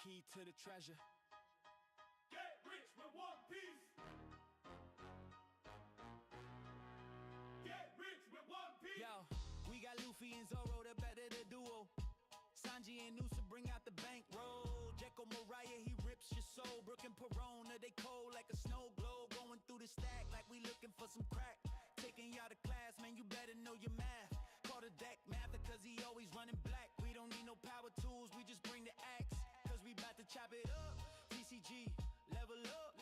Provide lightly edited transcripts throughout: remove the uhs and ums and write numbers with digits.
key to the treasure. Get rich with one piece. Get rich with one piece. Yo, we got Luffy and Zoro, the better the duo. Sanji and Noosa bring out the bankroll. Jekyll Mariah, he rips your soul. Brooke and Perona, they cold like a snow globe. Going through the stack like we looking for some crack. Taking y'all to class, man, you better know your math. Call the deck mather, cause he always running black. We don't need no power tools, we just bring the axe. Cause we bout to chop it up. TCG, level up.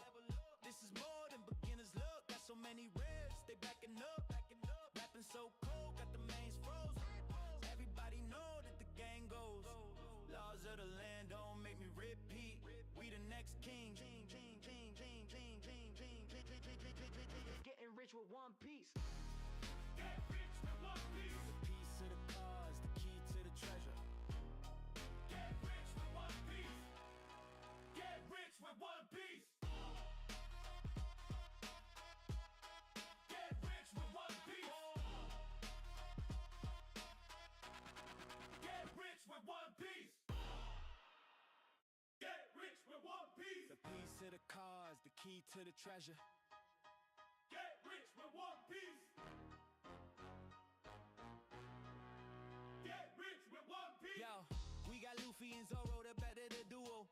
This is more than beginner's luck. Got so many ribs, they backing up. Rapping so cold, got the mains froze. Everybody know that the gang goes. Laws of the land don't make me repeat. We the next king. Getting rich with one piece. Get rich with one piece. The piece of the cause, the key to the treasure. Get rich with one piece. Get rich with one piece. Get rich with one piece. Get rich with one piece. Get rich with one piece. The piece of the cause, the key to the treasure. Get rich with one piece. Get rich with one piece. Yo, we got Luffy and Zoro, the better the duo.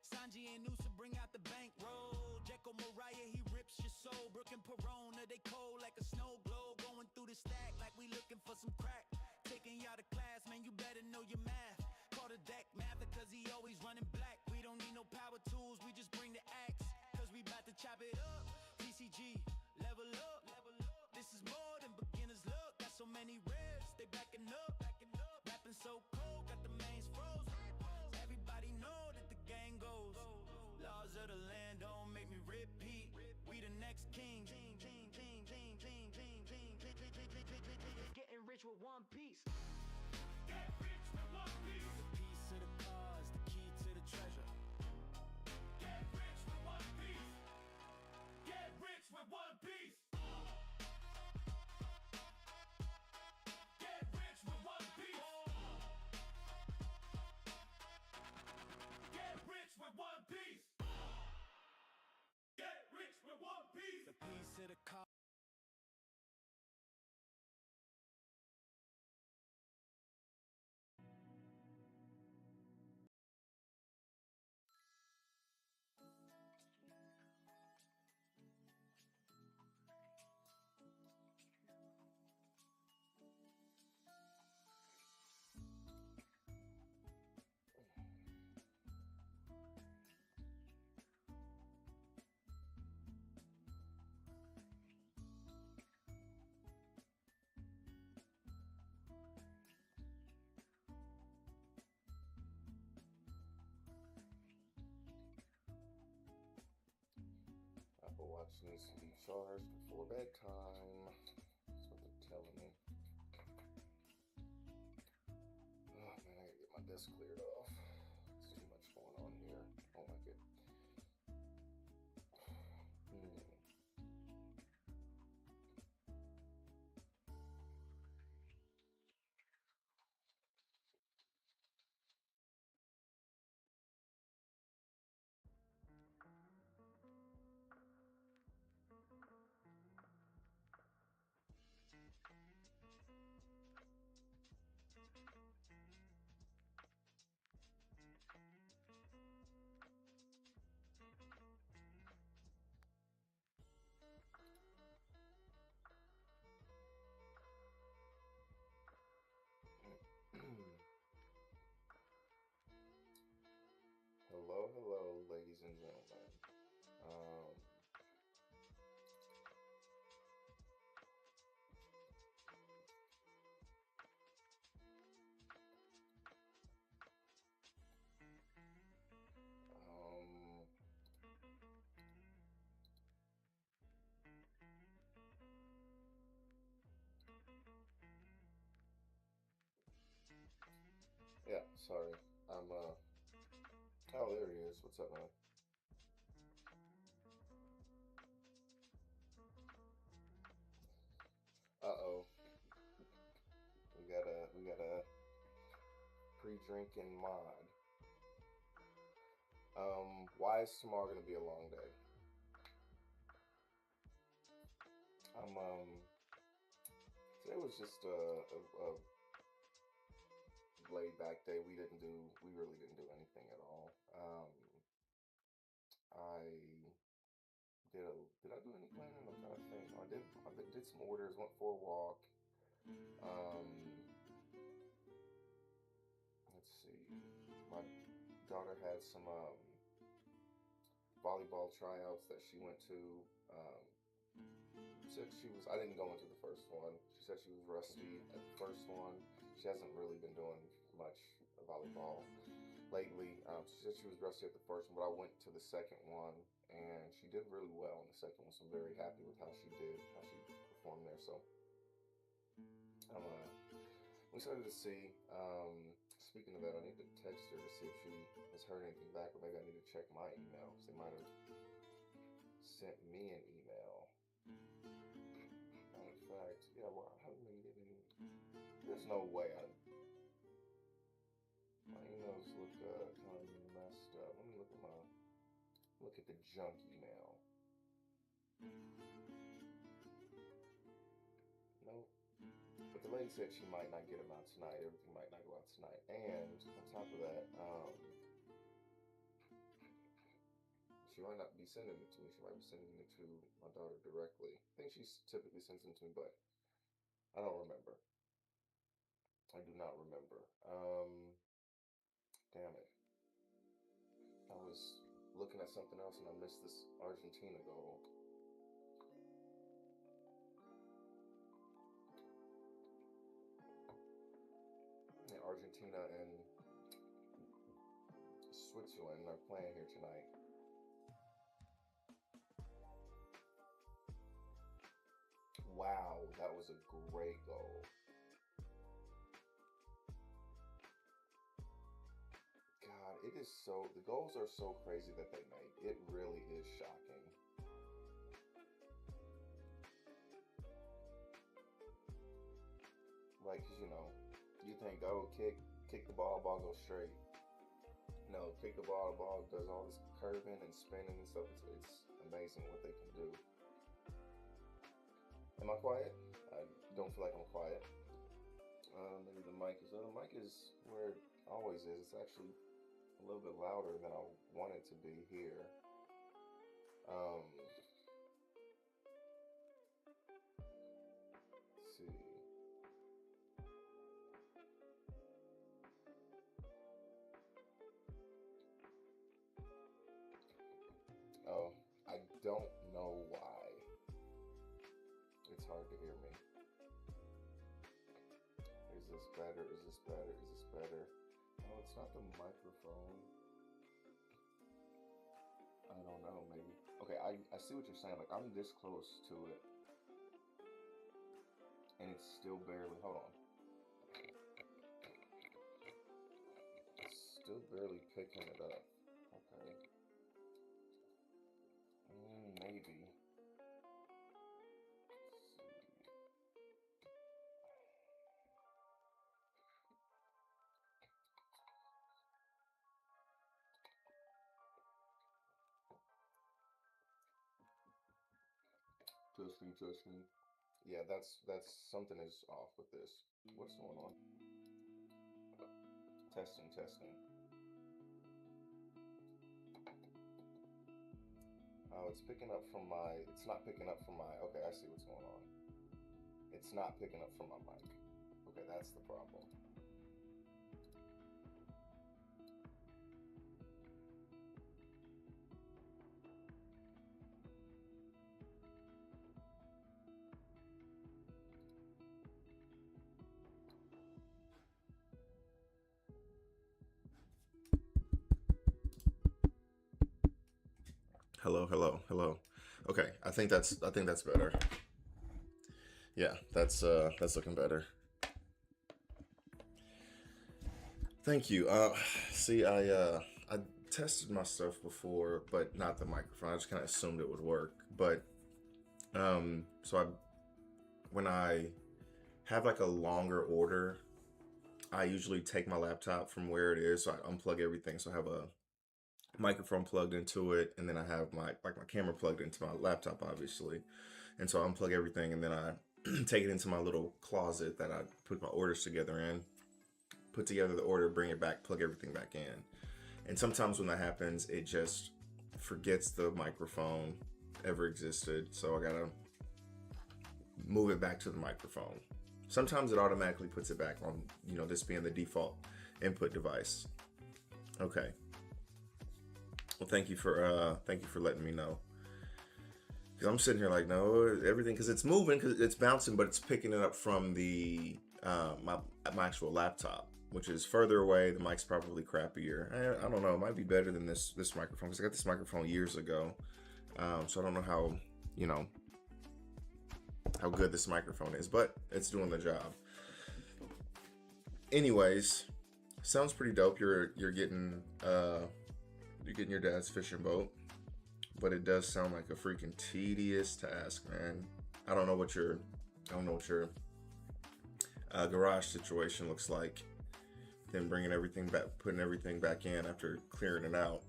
Sanji and Noosa bring out the bankroll. Jekyll Mariah, he rips your soul. Brooke and Perona, they cold like a snow globe. Going through the stack like we looking for some crack. Taking y'all to class, man, you better know your math. Call the deck mather, cause he always running black. We don't need no power tools, we just bring the axe. Cause we bout to chop it up. TCG, level up. This is more than beginner's luck. Got so many ribs, they backing up. Rapping so cold, got the mains froze. Everybody know that the gang goes. Laws of the land don't make me repeat. We the next king. Getting rich with one piece. Get rich with one piece. The piece of the cause, the key to the treasure. Get rich with one piece. Get rich with one piece. Get rich with one piece. Get rich with one piece. Get rich with one piece. The piece of the cause. I've been watching some stars before bedtime. That's what they're telling me. Oh man, I gotta get my desk cleared off. There's too much going on here. Oh my god. Hello, ladies and gentlemen. Yeah, sorry. Oh, there he is. What's up, man? Uh-oh. We got a pre-drinking mod. Why is tomorrow gonna be a long day? I'm Today was just a laid back day. We really didn't do anything at all. I did I do any planning? I'm trying to think. I did some orders, went for a walk. Um, let's see. My daughter had some volleyball tryouts that she went to. Um, said she was. I didn't go into the first one. She said she was rusty at the first one. She hasn't really been doing much volleyball lately. She said she was rusty at the first one, but I went to the second one and she did really well in the second one. So I'm very happy with how she did, how she performed there. So I'm excited to see. Speaking of that, I need to text her to see if she has heard anything back, or maybe I need to check my email. They might have sent me an email. In fact, yeah, well, I haven't been getting. There's no way my emails look kind of messed up. Let me look at the junk email. Nope. But the lady said she might not get them out tonight. Everything might not go out tonight. And on top of that, she might not be sending it to me. She might be sending it to my daughter directly. I think she typically sends them to me, but I don't remember. I do not remember. Damn it. I was looking at something else and I missed this Argentina goal. Yeah, Argentina and Switzerland are playing here tonight. Wow, that was a great goal. God, it is so. The goals are so crazy that they make. It really is shocking. Like, 'cause, you think, oh, kick the ball goes straight. No, kick the ball does all this curving and spinning and stuff. It's amazing what they can do. Am I quiet? I don't feel like I'm quiet. Maybe the mic is. The mic is where it always is. It's actually a little bit louder than I want it to be here. Let's see. Oh, I don't know why. It's hard to hear me. Is this better? Is this better? Is this better? No, it's not the microphone. I don't know, maybe. Okay, I see what you're saying. Like, I'm this close to it, and it's still barely. Hold on. It's still barely picking it up. Okay. Maybe. Testing. Yeah, that's something is off with this. What's going on? Testing. Oh, it's picking up from my. It's not picking up from my. Okay, I see what's going on. It's not picking up from my mic. Okay, that's the problem. Hello. Okay, I think that's better. Yeah, that's looking better. Thank you. See, I tested my stuff before, but not the microphone. I just kind of assumed it would work. But so when I have like a longer order, I usually take my laptop from where it is. So I unplug everything. So I have a microphone plugged into it, and then I have my camera plugged into my laptop, obviously. And so I unplug everything, and then I take it into my little closet that I put my orders together in, put together the order, bring it back, plug everything back in. And sometimes when that happens, it just forgets the microphone ever existed. So I gotta move it back to the microphone. Sometimes it automatically puts it back on, this being the default input device. Okay. Well, thank you for letting me know. Because I'm sitting here like, no, everything, because it's moving, because it's bouncing, but it's picking it up from the my actual laptop, which is further away. The mic's probably crappier. I don't know. It might be better than this microphone, because I got this microphone years ago. So I don't know how good this microphone is, but it's doing the job. Anyways, sounds pretty dope. You're getting your dad's fishing boat, but it does sound like a freaking tedious task, man. I don't know what your garage situation looks like. Then bringing everything back, putting everything back in after clearing it out.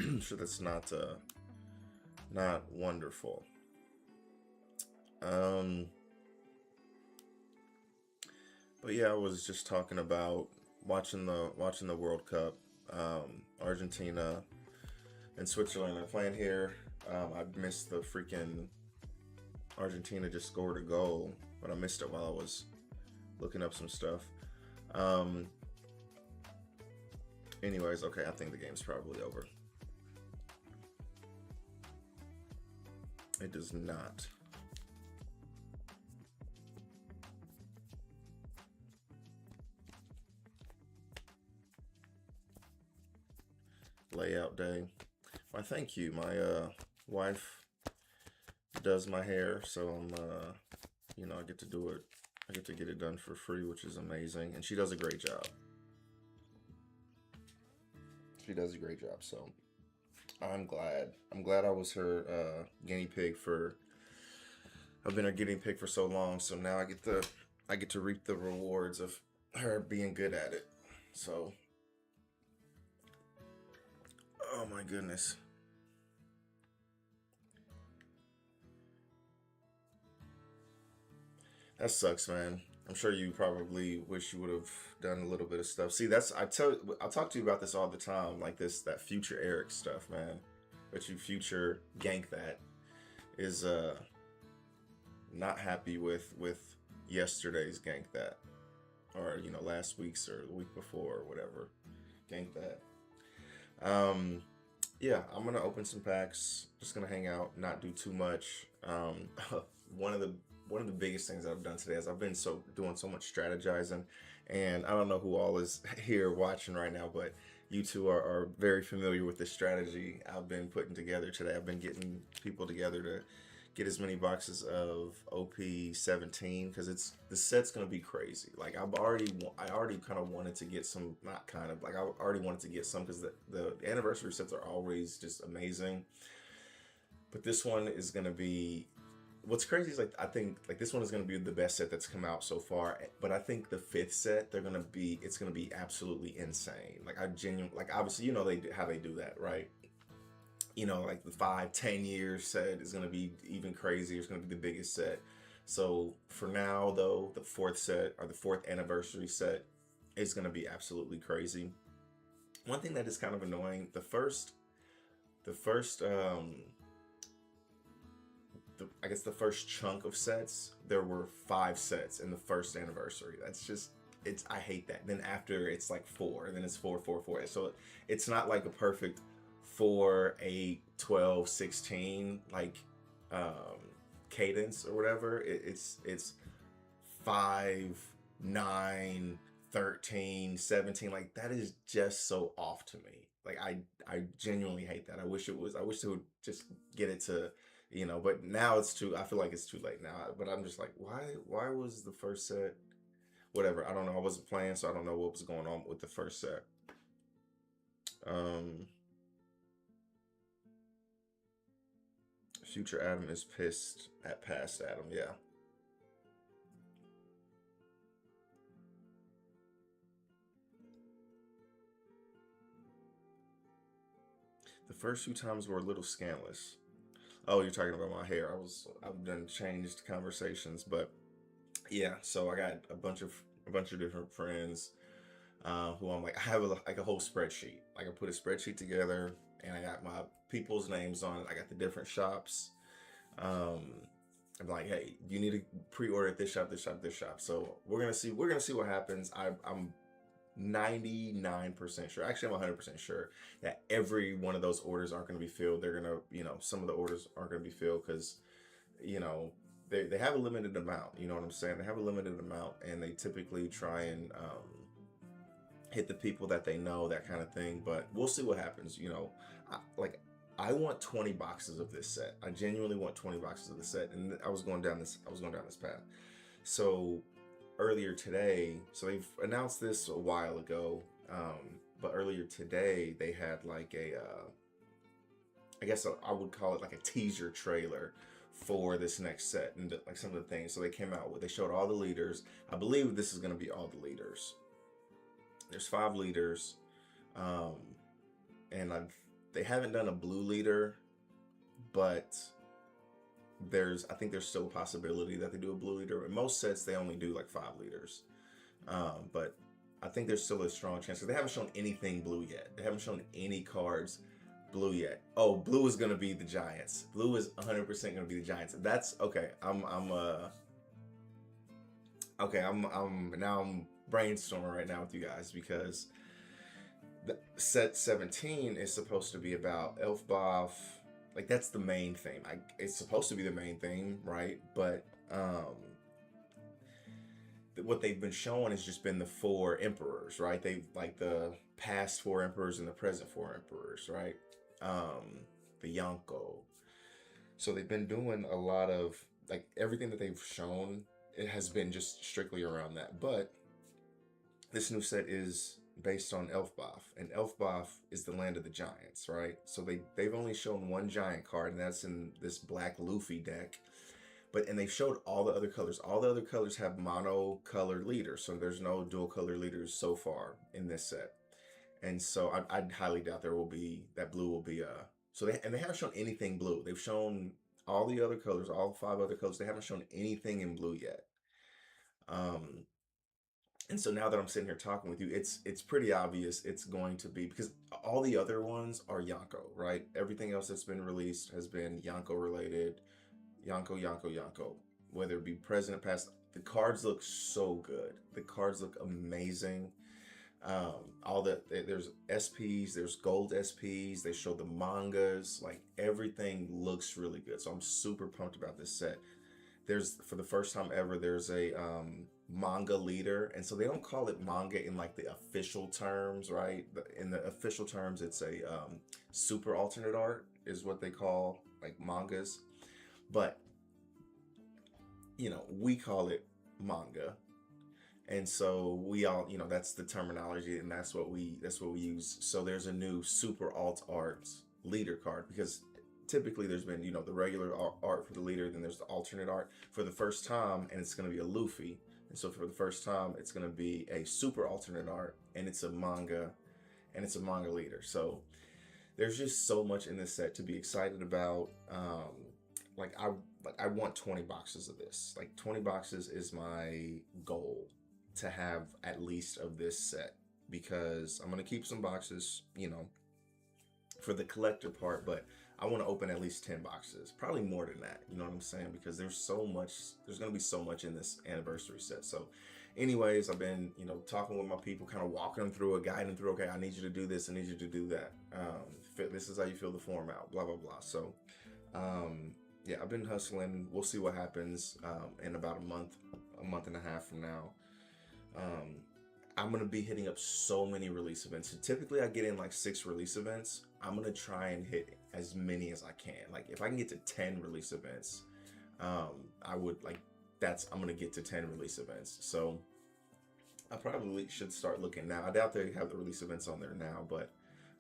I'm sure that's not wonderful. But yeah, I was just talking about watching the World Cup. Argentina and Switzerland are playing here. I missed the freaking Argentina just scored a goal, but I missed it while I was looking up some stuff. Anyways, okay, I think the game's probably over. It does not. Layout day. Why, thank you. My wife does my hair, so I'm I get to do it. I get to get it done for free, which is amazing, and she does a great job. She does a great job, so I'm glad. I'm glad I was her guinea pig for. I've been her guinea pig for so long, so now I get to reap the rewards of her being good at it. So, oh my goodness. That sucks, man. I'm sure you probably wish you would have done a little bit of stuff. See, I'll talk to you about this all the time, like that future Eric stuff, man. But you future gank that is not happy with yesterday's gank that, or last week's or the week before or whatever gank that. Yeah, I'm gonna open some packs. Just gonna hang out, not do too much. One of the biggest things I've done today is I've been doing so much strategizing, and I don't know who all is here watching right now, but you two are very familiar with the strategy I've been putting together today. I've been getting people together to get as many boxes of OP17 because the set's gonna be crazy. Like I already kind of wanted to get some, not kind of, like I already wanted to get some because the anniversary sets are always just amazing. But this one is gonna be. What's crazy is I think this one is gonna be the best set that's come out so far. But I think the 5th set it's gonna be absolutely insane. Obviously how they do that, right? Like the 5-10 year set is gonna be even crazier. It's gonna be the biggest set. So for now though, the 4th set or the 4th anniversary set is gonna be absolutely crazy. One thing that is kind of annoying, the first chunk of sets, there were 5 sets in the first anniversary. That's just, I hate that. Then after it's like 4, and then it's 4, 4, 4. So it's not like a perfect 4, 8, 12, 16 cadence or whatever. It's 5, 9, 13, 17. Like that is just so off to me. Like I genuinely hate that. I wish they would just get it to, but now I feel like it's too late now. But I'm just like, why was the first set? Whatever. I don't know. I wasn't playing, so I don't know what was going on with the first set. Future Adam is pissed at past Adam. Yeah. The first few times were a little scandalous. Oh, you're talking about my hair. I've done changed conversations, but yeah. So I got a bunch of different friends who I'm like, I have like a whole spreadsheet. Like I put a spreadsheet together, and I got my people's names on it. I got the different shops. Um, I'm like, hey, you need to pre-order at this shop, this shop, this shop. So we're gonna see. We're gonna see what happens. I'm 99% sure. Actually, I'm 100% sure that every one of those orders aren't going to be filled. They're gonna, some of the orders aren't going to be filled because, you know, they have a limited amount. You know what I'm saying? They have a limited amount, and they typically try and hit the people that they know, that kind of thing. But we'll see what happens. I want 20 boxes of this set. I genuinely want 20 boxes of the set, and I was going down this path. So earlier today, so they've announced this a while ago, but earlier today they had like I guess I would call it like a teaser trailer for this next set, and like some of the things. So they came out with, they showed all the leaders. I believe this is going to be all the leaders. There's 5 leaders, and they haven't done a blue leader, but I think there's still a possibility that they do a blue leader. In most sets, they only do like 5 leaders, but I think there's still a strong chance because they haven't shown anything blue yet. They haven't shown any cards blue yet. Oh, blue is gonna be the Giants. Blue is 100% gonna be the Giants. That's okay. I'm brainstorming right now with you guys because the set 17 is supposed to be about Elfboff. Like that's the main theme. It's supposed to be the main theme, right? But what they've been showing has just been the 4 emperors, right? They've like the past 4 emperors and the present 4 emperors, right? The Yonko. So they've been doing a lot of like everything that they've shown. It has been just strictly around that. But this new set is based on Elfboff, and Elfboff is the land of the giants, right? So they've only shown 1 giant card, and that's in this black Luffy deck. And they showed all the other colors. All the other colors have mono-colored leaders, so there's no dual-color leaders so far in this set. And so I highly doubt that blue will be so they haven't shown anything blue. They've shown all the other colors, all 5 other colors. They haven't shown anything in blue yet. And so now that I'm sitting here talking with you, it's pretty obvious it's going to be, because all the other ones are Yonko, right? Everything else that's been released has been Yonko related. Yonko. Whether it be present or past, the cards look so good. The cards look amazing. There's SPs, there's gold SPs. They show the mangas. Like everything looks really good. So I'm super pumped about this set. For the first time ever, there's a manga leader, and so they don't call it manga in like the official terms, right? In the official terms, it's a super alternate art is what they call like mangas, but we call it manga, and so we all that's the terminology, and that's what we use. So there's a new super alt art leader card, because typically there's been the regular art for the leader, then there's the alternate art for the first time, and it's going to be a Luffy. And so for the first time, it's going to be a super alternate art, and it's a manga, and it's a manga leader. So there's just so much in this set to be excited about. I want 20 boxes of this. Like 20 boxes is my goal to have at least of this set, because I'm going to keep some boxes, for the collector part, but I want to open at least 10 boxes, probably more than that. You know what I'm saying? Because there's going to be so much in this anniversary set. So anyways, I've been, talking with my people, kind of walking them through, guiding them through, okay, I need you to do this. I need you to do that. This is how you fill the form out, blah, blah, blah. So, yeah, I've been hustling. We'll see what happens, in about a month and a half from now. I'm going to be hitting up so many release events. So typically I get in like 6 release events. I'm going to try and hit as many as I can. Like if I can get to 10 release events, I'm going to get to 10 release events. So I probably should start looking now. I doubt they have the release events on there now, but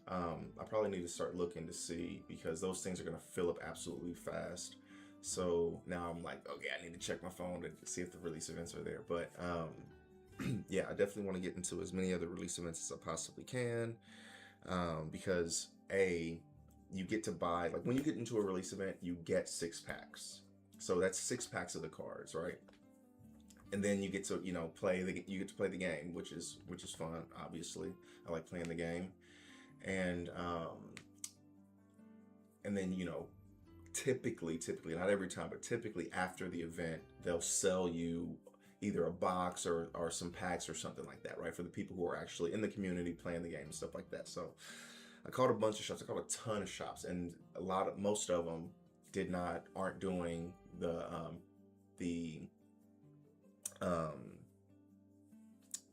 I probably need to start looking to see, because those things are going to fill up absolutely fast. So now I'm like, okay, I need to check my phone to see if the release events are there. But yeah, I definitely want to get into as many other release events as I possibly can, because you get to buy, like when you get into a release event, you get 6 packs. So that's 6 packs of the cards, right? And then you get to, you you get to play the game, which is fun. Obviously, I like playing the game, and then typically, not every time, but typically after the event, they'll sell you either a box or some packs or something like that, right? For the people who are actually in the community playing the game and stuff like that. So I called a bunch of shops. I called a ton of shops, and most of them aren't doing the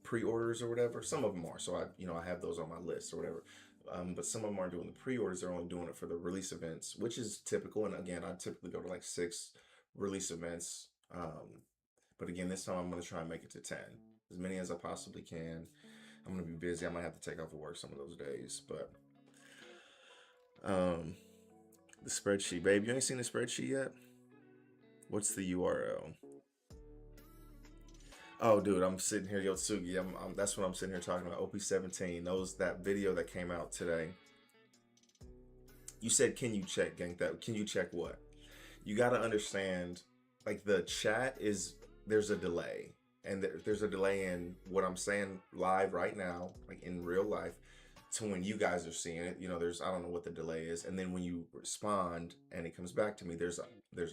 pre-orders or whatever. Some of them are, so I have those on my list or whatever. But some of them aren't doing the pre-orders. They're only doing it for the release events, which is typical. And again, I typically go to like 6 release events. But again, this time I'm going to try and make it to 10, as many as I possibly can. I'm going to be busy. I might have to take off of work some of those days, but the spreadsheet, babe, you ain't seen the spreadsheet yet? What's the URL? Oh, dude, I'm sitting here, Yotsugi. That's what I'm sitting here talking about. OP17. That video that came out today. You said, can you check, Gank? Can you check what? You got to understand, like, the chat there's a delay. And there's a delay in what I'm saying live right now, like in real life, to when you guys are seeing it. I don't know what the delay is. And then when you respond and it comes back to me, there's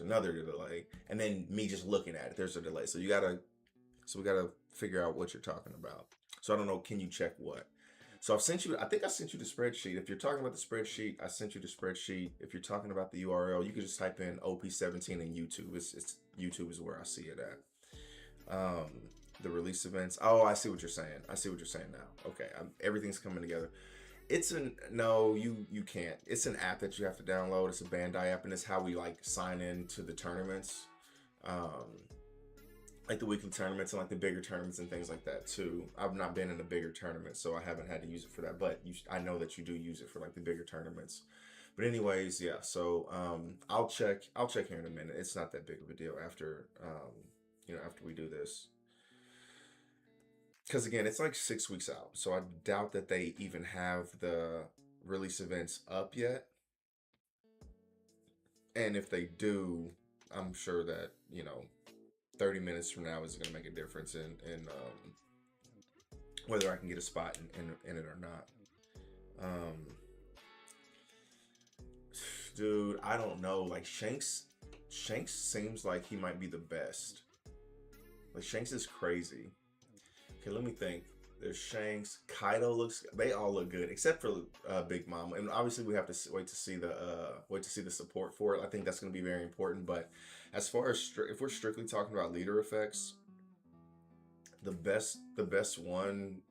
another delay. And then me just looking at it, there's a delay. So we got to figure out what you're talking about. So I don't know, can you check what? So I think I sent you the spreadsheet. If you're talking about the spreadsheet, I sent you the spreadsheet. If you're talking about the URL, you can just type in OP17 in YouTube. It's YouTube is where I see it at. The release events. Oh, I see what you're saying. I see what you're saying now. Okay, everything's coming together. No, you can't. It's an app that you have to download. It's a Bandai app, and it's how we like sign in to the tournaments. Like the weekly tournaments and like the bigger tournaments and things like that too. I've not been in a bigger tournament, so I haven't had to use it for that. But I know that you do use it for like the bigger tournaments. But anyways, yeah. So I'll check here in a minute. It's not that big of a deal after after we do this. Because again, it's like 6 weeks out, so I doubt that they even have the release events up yet. And if they do, I'm sure that 30 minutes from now is going to make a difference in whether I can get a spot in it or not. Dude, I don't know. Like Shanks seems like he might be the best. Like Shanks is crazy. Okay, let me think. There's Shanks. Kaido they all look good except for Big Mama, and obviously we have to wait to see the support for it. I think that's going to be very important. But as far as if we're strictly talking about leader effects, the best one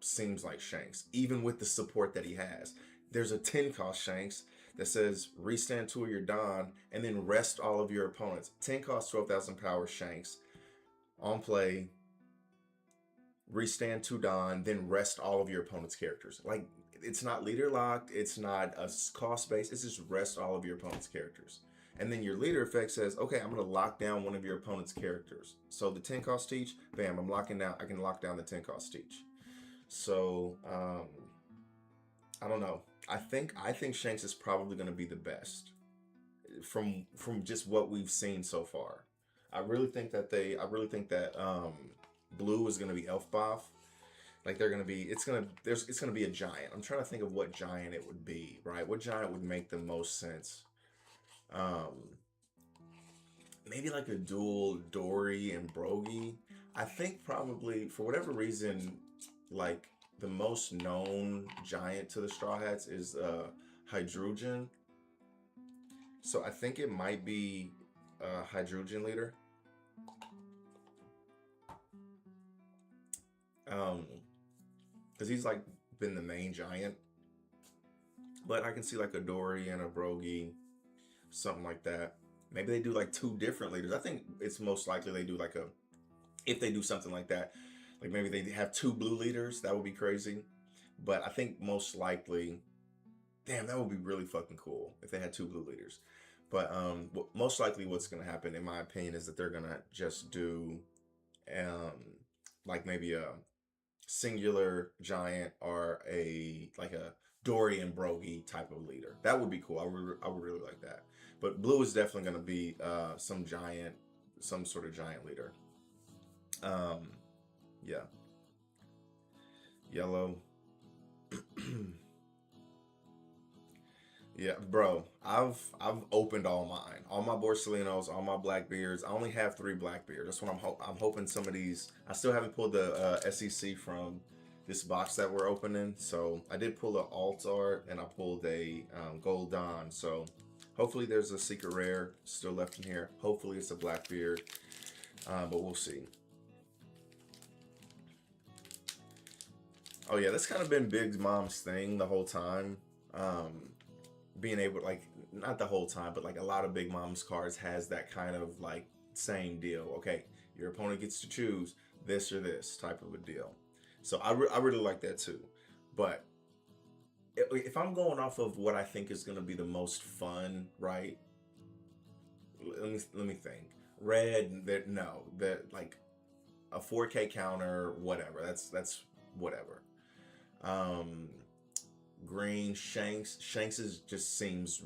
seems like Shanks, even with the support that he has. There's a 10 cost Shanks that says restand 2 of your Don and then rest all of your opponents. 10 cost 12,000 power Shanks on play. Restand 2 Don, then rest all of your opponent's characters. Like, it's not leader locked, it's not a cost base, it's just rest all of your opponent's characters. And then your leader effect says, okay, I'm going to lock down one of your opponent's characters. So the 10 cost teach, bam, I'm locking down, I can lock down the 10 cost teach. So, I don't know. I think Shanks is probably going to be the best from just what we've seen so far. I really think that Blue is going to be Elfboth. Like it's going to be a giant. I'm trying to think of what giant it would be, right? What giant would make the most sense? Maybe like a dual Dory and Brogy. I think probably for whatever reason, like the most known giant to the Straw Hats is Hydrogen. So I think it might be Hydrogen leader. Because he's like been the main giant, but I can see like a Dory and a Brogy, something like that. Maybe they do like 2 different leaders. I think it's most likely they do like if they do something like that, like maybe they have 2 blue leaders. That would be crazy. But I think most likely, damn, that would be really fucking cool if they had 2 blue leaders. But most likely what's going to happen, in my opinion, is that they're going to just do like maybe a singular giant or a Dorian Brogy type of leader. That would be cool. I would really like that. But blue is definitely going to be some sort of giant leader. Yeah. Yellow. Yeah, bro. I've opened all mine, all my Borsalinos, all my Blackbeards. I only have 3 Blackbeards. That's what I'm hoping some of these. I still haven't pulled the SEC from this box that we're opening. So I did pull an alt art and I pulled a Gold Dawn. So hopefully there's a secret rare still left in here. Hopefully it's a Blackbeard, but we'll see. Oh yeah, that's kind of been Big Mom's thing the whole time. Being able to, like, not the whole time, but like a lot of Big Mom's cards has that kind of like same deal. Okay, your opponent gets to choose this or this type of a deal. So I really like that too. But if I'm going off of what I think is going to be the most fun, right? Let me think. Red, that like a 4K counter, whatever. That's whatever. Green, Shanks seems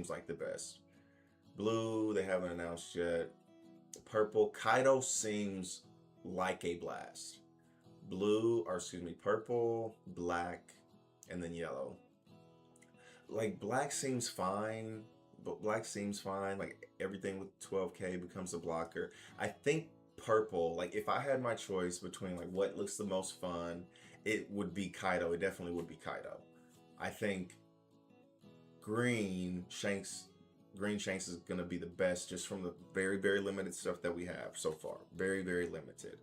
like the best. Blue, they haven't announced yet. Purple, Kaido seems like a blast. Purple, black, and then yellow. Like black seems fine. Like everything with 12K becomes a blocker. I think purple, like if I had my choice between like what looks the most fun, it would be Kaido. It definitely would be Kaido. I think Green Shanks is going to be the best just from the very, very limited stuff that we have so far. Very, very limited.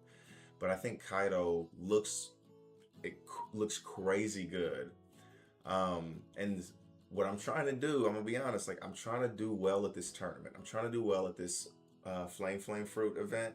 But I think Kaido looks crazy good. And what I'm trying to do, I'm going to be honest, like I'm trying to do well at this tournament. I'm trying to do well at this Flame Fruit event.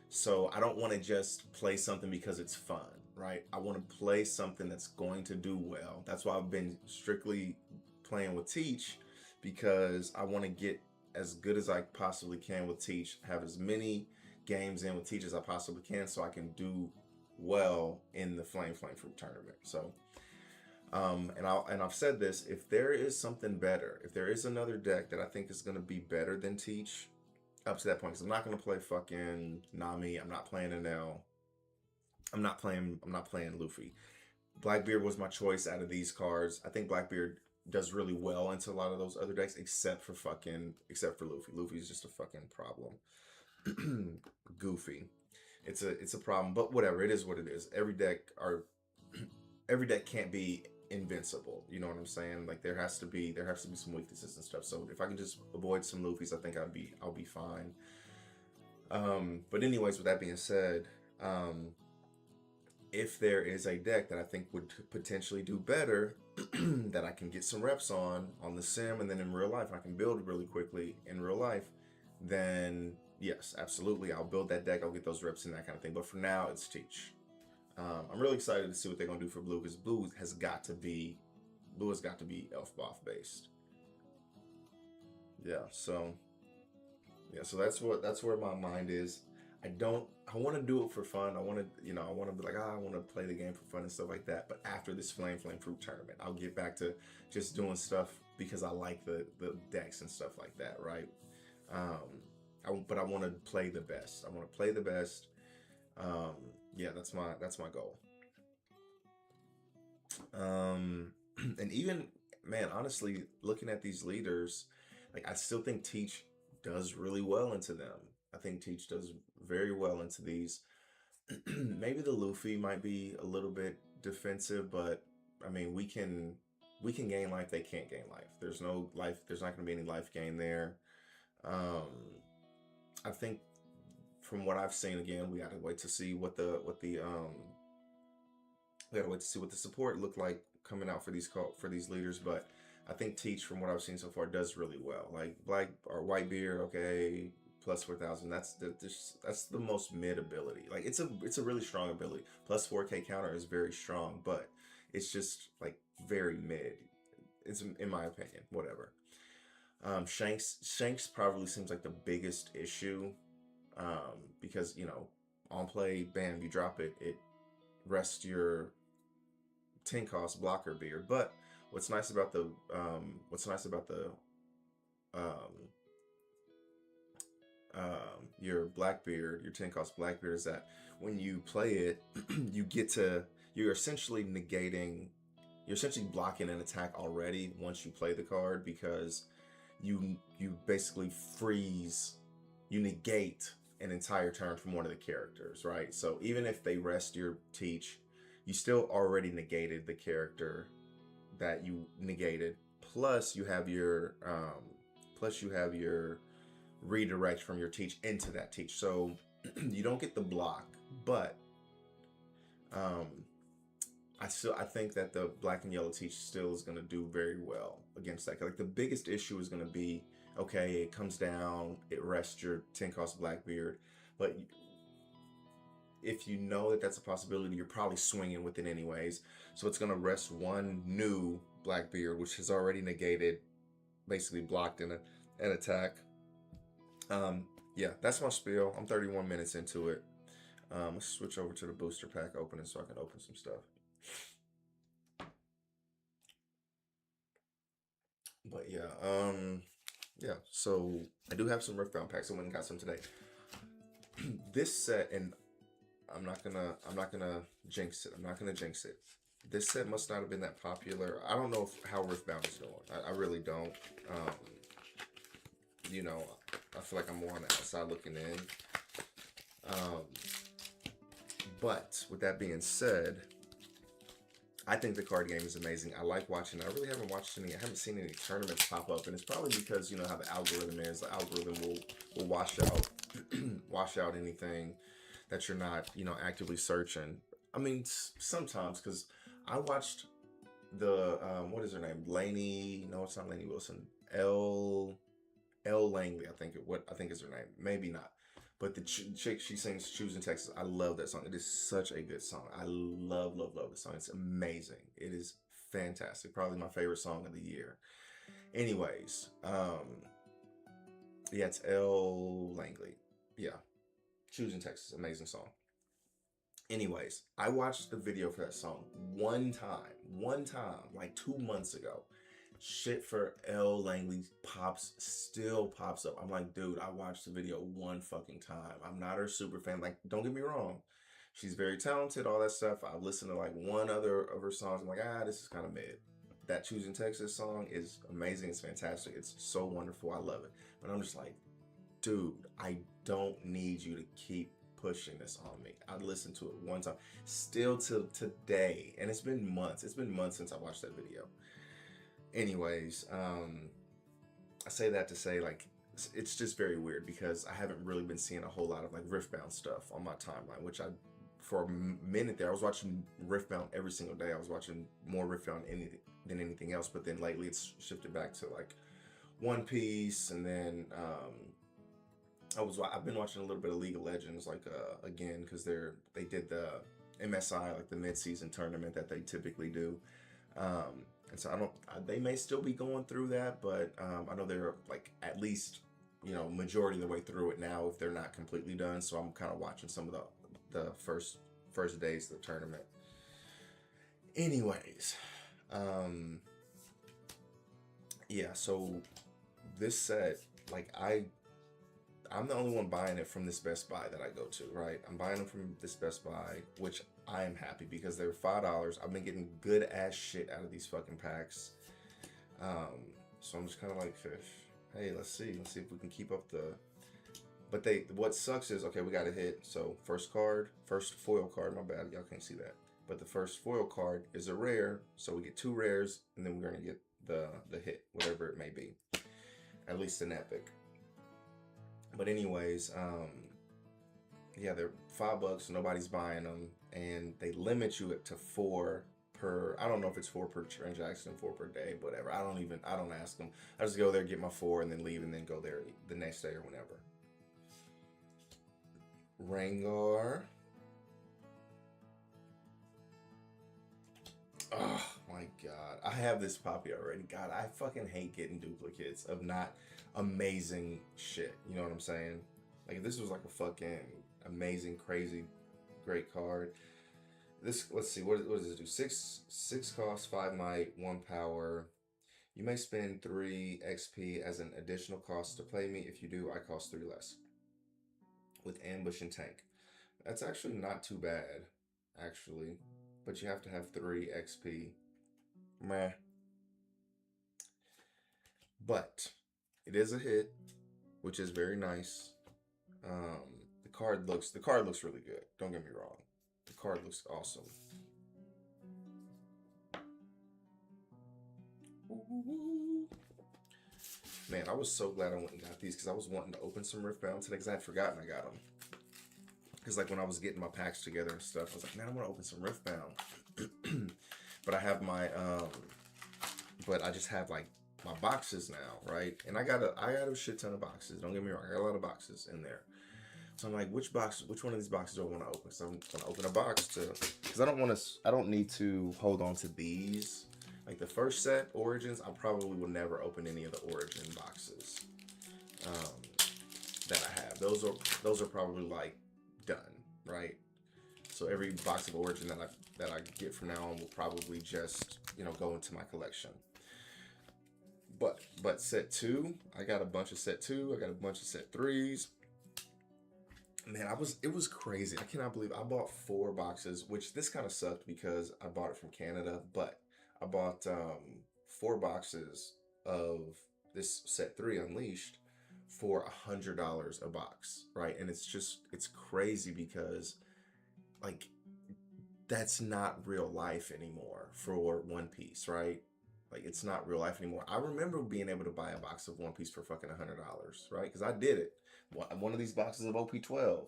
So I don't want to just play something because it's fun, right? I want to play something that's going to do well. That's why I've been strictly playing with Teach, because I want to get as good as I possibly can with Teach, have as many games in with Teach as I possibly can, so I can do well in the Flame Fruit tournament. So, and I've said this: if there is something better, if there is another deck that I think is going to be better than Teach, up to that point, because I'm not going to play fucking Nami. I'm not playing Enel. I'm not playing Luffy. Blackbeard was my choice out of these cards. I think Blackbeard does really well into a lot of those other decks, except for Luffy. Luffy's just a fucking problem. Goofy. It's a problem, but whatever. It is what it is. Every deck can't be invincible. You know what I'm saying? Like there has to be some weaknesses and stuff. So if I can just avoid some Luffy's, I think I'll be fine. But anyways, with that being said, if there is a deck that I think would potentially do better, that I can get some reps on the sim, and then in real life I can build really quickly in real life, then yes, absolutely, I'll build that deck. I'll get those reps and that kind of thing. But for now, it's Teach. I'm really excited to see what they're gonna do for blue, because blue has got to be Elfboth based. So that's where my mind is. I want to do it for fun. I want to be like, I want to play the game for fun and stuff like that. But after this Flame Fruit tournament, I'll get back to just doing stuff because I like the decks and stuff like that, right? But I want to play the best. That's my goal. And even, man, honestly, looking at these leaders, like I still think Teach does really well into them. I think Teach does very well into these. Maybe the Luffy might be a little bit defensive, but I mean, we can gain life. They can't gain life. There's no life. There's not going to be any life gain there. I think from what I've seen, again, we got to wait to see what the support looked like coming out for these leaders. But I think Teach, from what I've seen so far, does really well. Like Black or Whitebeard, okay, plus 4,000. That's the most mid ability. Like it's a really strong ability. Plus 4K counter is very strong, but it's just like very mid. It's in my opinion. Whatever. Shanks probably seems like the biggest issue, because on play, bam, you drop it, it rests your 10 cost blocker beard. But what's nice about the your Blackbeard, your 10 cost Blackbeard, is that when you play it, you're essentially blocking an attack already once you play the card, because you basically you negate an entire turn from one of the characters, right? So even if they rest your teach, you still already negated the character that you negated. Plus you have your redirect from your teach into that teach. So you don't get the block, but I think that the black and yellow teach still is going to do very well against that. Like the biggest issue is going to be, okay, it comes down, it rests your 10 cost Blackbeard, but if you know that that's a possibility, you're probably swinging with it anyways. So it's going to rest one new Blackbeard, which has already negated, basically blocked an attack. Yeah, that's my spiel. I'm 31 minutes into it. Let's switch over to the booster pack opening so I can open some stuff. But yeah, so I do have some Riftbound packs. I went and got some today. This set, and I'm not gonna jinx it. I'm not gonna jinx it. This set must not have been that popular. I don't know how Riftbound is going. I really don't. You know, I feel like I'm more on the outside looking in. But with that being said, I think the card game is amazing. I like watching it. I really haven't watched any. I haven't seen any tournaments pop up, and it's probably because, you know, how the algorithm is. The algorithm will wash out anything that you're not, you know, actively searching. I mean, sometimes, because I watched the what is her name? Lainey? No, it's not Lainey Wilson. L. Langley, I think is her name. Maybe not. But the chick, she sings Choosing Texas. I love that song. It is such a good song. I love the song. It's amazing. It is fantastic. Probably my favorite song of the year. Anyways, yeah, it's L. Langley. Yeah. Choosing Texas. Amazing song. Anyways, I watched the video for that song one time, like 2 months ago. Shit for L. Langley still pops up. I'm like, dude, I watched the video one fucking time. I'm not her super fan. Like, don't get me wrong. She's very talented, all that stuff. I've listened to like one other of her songs. I'm like, this is kind of mid. That Choosing Texas song is amazing. It's fantastic. It's so wonderful. I love it. But I'm just like, dude, I don't need you to keep pushing this on me. I listened to it one time. Still till today. And it's been months. It's been months since I watched that video. Anyways, I say that to say, like, it's just very weird because I haven't really been seeing a whole lot of like Riftbound stuff on my timeline, which for a minute there, I was watching Riftbound every single day. I was watching more Riftbound than anything else, but then lately it's shifted back to like One Piece, and then I've been watching a little bit of League of Legends, like again, because they did the MSI, like the mid-season tournament that they typically do. And so they may still be going through that, but I know they're like at least, you know, majority of the way through it now, if they're not completely done. So I'm kind of watching some of the first days of the tournament. Anyways, yeah, so this set, like I'm the only one buying it from this Best Buy that I go to, right? I'm buying them from this Best Buy, which I am happy because they're $5. I've been getting good ass shit out of these fucking packs. So I'm just kind of like, hey, let's see if we can keep up the. But what sucks is, okay, we got a hit. So first foil card. My bad, y'all can't see that. But the first foil card is a rare, so we get 2 rares, and then we're gonna get the hit, whatever it may be. At least an epic. But anyways, yeah, they're $5. Nobody's buying them, and they limit you to 4 per. I don't know if it's 4 per transaction, 4 per day, whatever. I don't ask them. I just go there, get my 4, and then leave, and then go there the next day or whenever. Rengar. Oh my god, I have this poppy already. God, I fucking hate getting duplicates of not amazing shit. You know what I'm saying? Like, if this was like a fucking amazing, crazy, great card, This, let's see, what does this do? Six cost, 5 might, 1 power. You may spend 3 XP as an additional cost to play me. If you do, I cost 3 less. With ambush and tank. That's actually not too bad, actually. But you have to have 3 XP. Meh. But it is a hit, which is very nice. The card looks really good. Don't get me wrong. The card looks awesome. Man, I was so glad I went and got these because I was wanting to open some Riftbound today because I had forgotten I got them. Because like when I was getting my packs together and stuff, I was like, man, I want to open some Riftbound. But I have my but I just have like my boxes now, right? And I got a shit ton of boxes. Don't get me wrong, I got a lot of boxes in there. So I'm like, which one of these boxes do I want to open? So I'm gonna open a box because I don't need to hold on to these. Like the first set, Origins, I probably will never open any of the Origin boxes that I have. Those are probably like done, right? So every box of Origin that I get from now on will probably just, go into my collection. But set 2, I got a bunch of set 2, I got a bunch of set 3s. Man, it was crazy. I cannot believe I bought 4 boxes, which this kind of sucked because I bought it from Canada, but I bought 4 boxes of this set 3 Unleashed for $100 a box, right? And it's crazy because like that's not real life anymore for One Piece, right? Like it's not real life anymore. I remember being able to buy a box of One Piece for fucking $100, right? Because I did it. One of these boxes of OP12.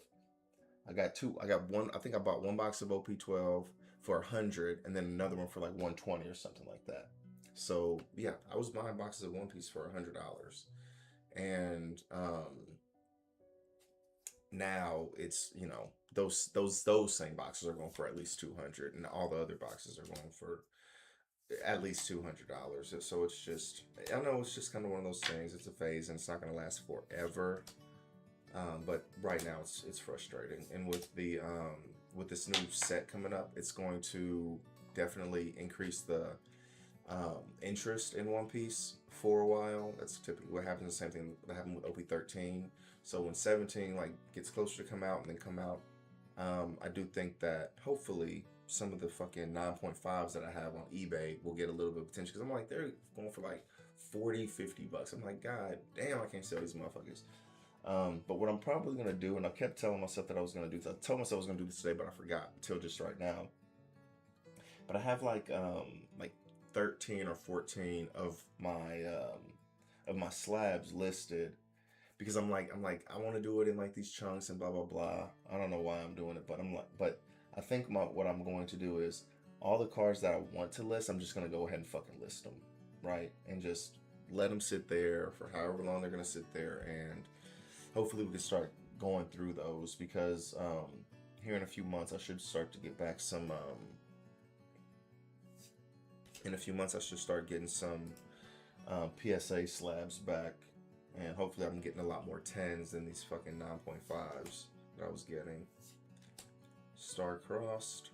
I got 2. I got one. I think I bought 1 box of OP12 for 100, and then another one for like 120 or something like that. So yeah, I was buying boxes of One Piece for $100, and now it's those same boxes are going for at least 200, and all the other boxes are going for at least $200. So it's just, I know it's just kind of one of those things. It's a phase, and it's not going to last forever. But right now it's frustrating, and with this new set coming up, it's going to definitely increase the interest in One Piece for a while. That's typically what happens. The same thing that happened with OP13. So when 17 like gets closer to come out and then come out, I do think that hopefully some of the fucking 9.5s that I have on eBay will get a little bit of attention, because I'm like, they're going for like 40-50 bucks. I'm like, god damn, I can't sell these motherfuckers. But what I'm probably gonna do, and I kept telling myself that I was gonna do this. I told myself I was gonna do this today, but I forgot until just right now. But I have like 13 or 14 of my slabs listed, because I'm like I want to do it in like these chunks and blah blah blah. I don't know why I'm doing it, but I think what I'm going to do is all the cards that I want to list, I'm just gonna go ahead and fucking list them, right? And just let them sit there for however long they're gonna sit there, and hopefully we can start going through those, because here in a few months I should start to get back some in a few months I should start getting some PSA slabs back, and hopefully I'm getting a lot more 10s than these fucking 9.5s that I was getting. Star-Crossed,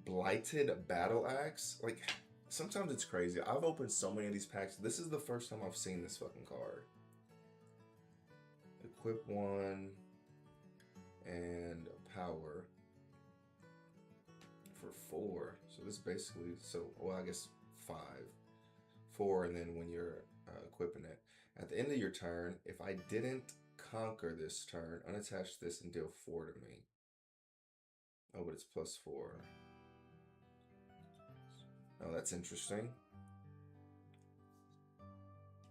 Blighted Battle Axe. Like, sometimes it's crazy. I've opened so many of these packs. This is the first time I've seen this fucking card. Equip 1 and a power for 4. So this basically, well, I guess 5. 4, and then when you're equipping it. At the end of your turn, if I didn't conquer this turn, unattach this and deal 4 to me. Oh, but it's +4. Oh, that's interesting.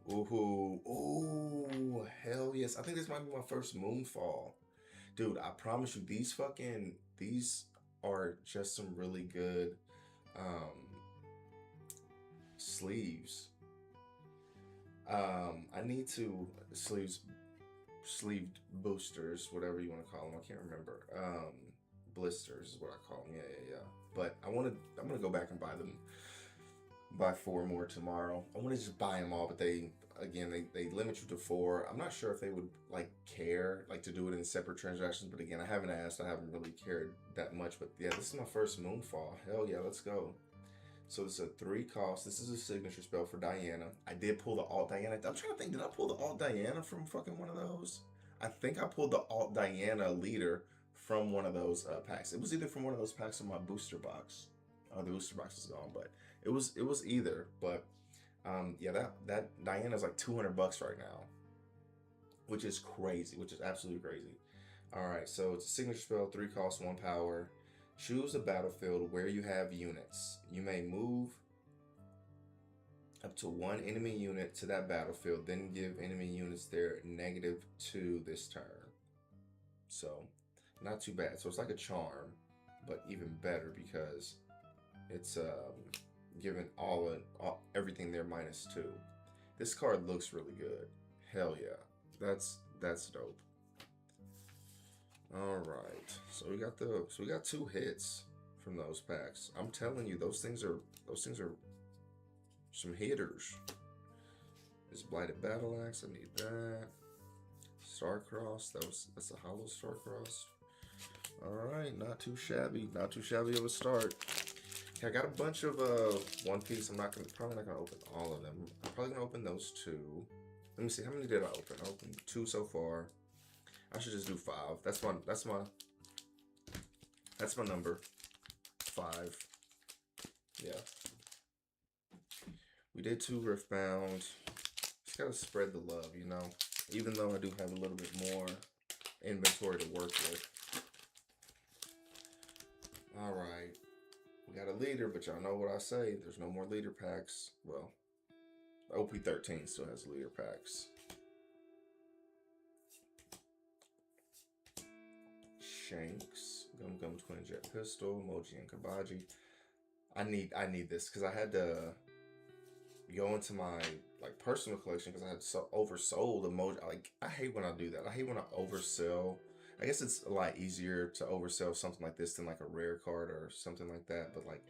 Ooh, hell yes. I think this might be my first Moonfall. Dude, I promise you, these are just some really good sleeves. I need to sleeved boosters, whatever you want to call them. I can't remember. Blisters is what I call them. Yeah. But I'm gonna go back and buy 4 more tomorrow. I want to just buy them all, but again, they limit you to 4. I'm not sure if they would like care like to do it in separate transactions, but again, I haven't asked. I haven't really cared that much. But yeah, this is my first Moonfall. Hell yeah, let's go. So it's a 3 cost. This is a signature spell for Diana. I did pull the alt Diana. I'm trying to think, did I pull the alt Diana from fucking one of those? I think I pulled the alt Diana leader from one of those packs. It was either from one of those packs or my booster box. Oh, the booster box is gone, but it was either. But yeah, that Diana's like $200 right now, which is crazy, which is absolutely crazy. All right, so it's a signature spell, 3 cost, 1 power. Choose a battlefield where you have units. You may move up to 1 enemy unit to that battlefield, then give enemy units their -2 this turn. So, not too bad. So it's like a charm, but even better because it's giving everything there -2. This card looks really good. Hell yeah, that's dope. All right, so we got 2 hits from those packs. I'm telling you, those things are some hitters. This Blighted Battle Axe, I need that. Starcross, that's a hollow Starcross. All right, not too shabby of a start. Okay, I got a bunch of One Piece. Probably not gonna open all of them. I'm probably gonna open those 2. Let me see, how many did I open? I opened 2 so far. I should just do 5. That's my number. 5. Yeah. We did 2 Riftbound. Just gotta spread the love, you know. Even though I do have a little bit more inventory to work with. All right. We got a leader, but y'all know what I say. There's no more leader packs. Well, OP13 still has leader packs. Shanks, Gum Twin Jet Pistol, Moji and Kabaji. I need this because I had to go into my like personal collection because I had oversold emoji. Like I hate when I do that. I hate when I oversell. I guess it's a lot easier to oversell something like this than like a rare card or something like that. But like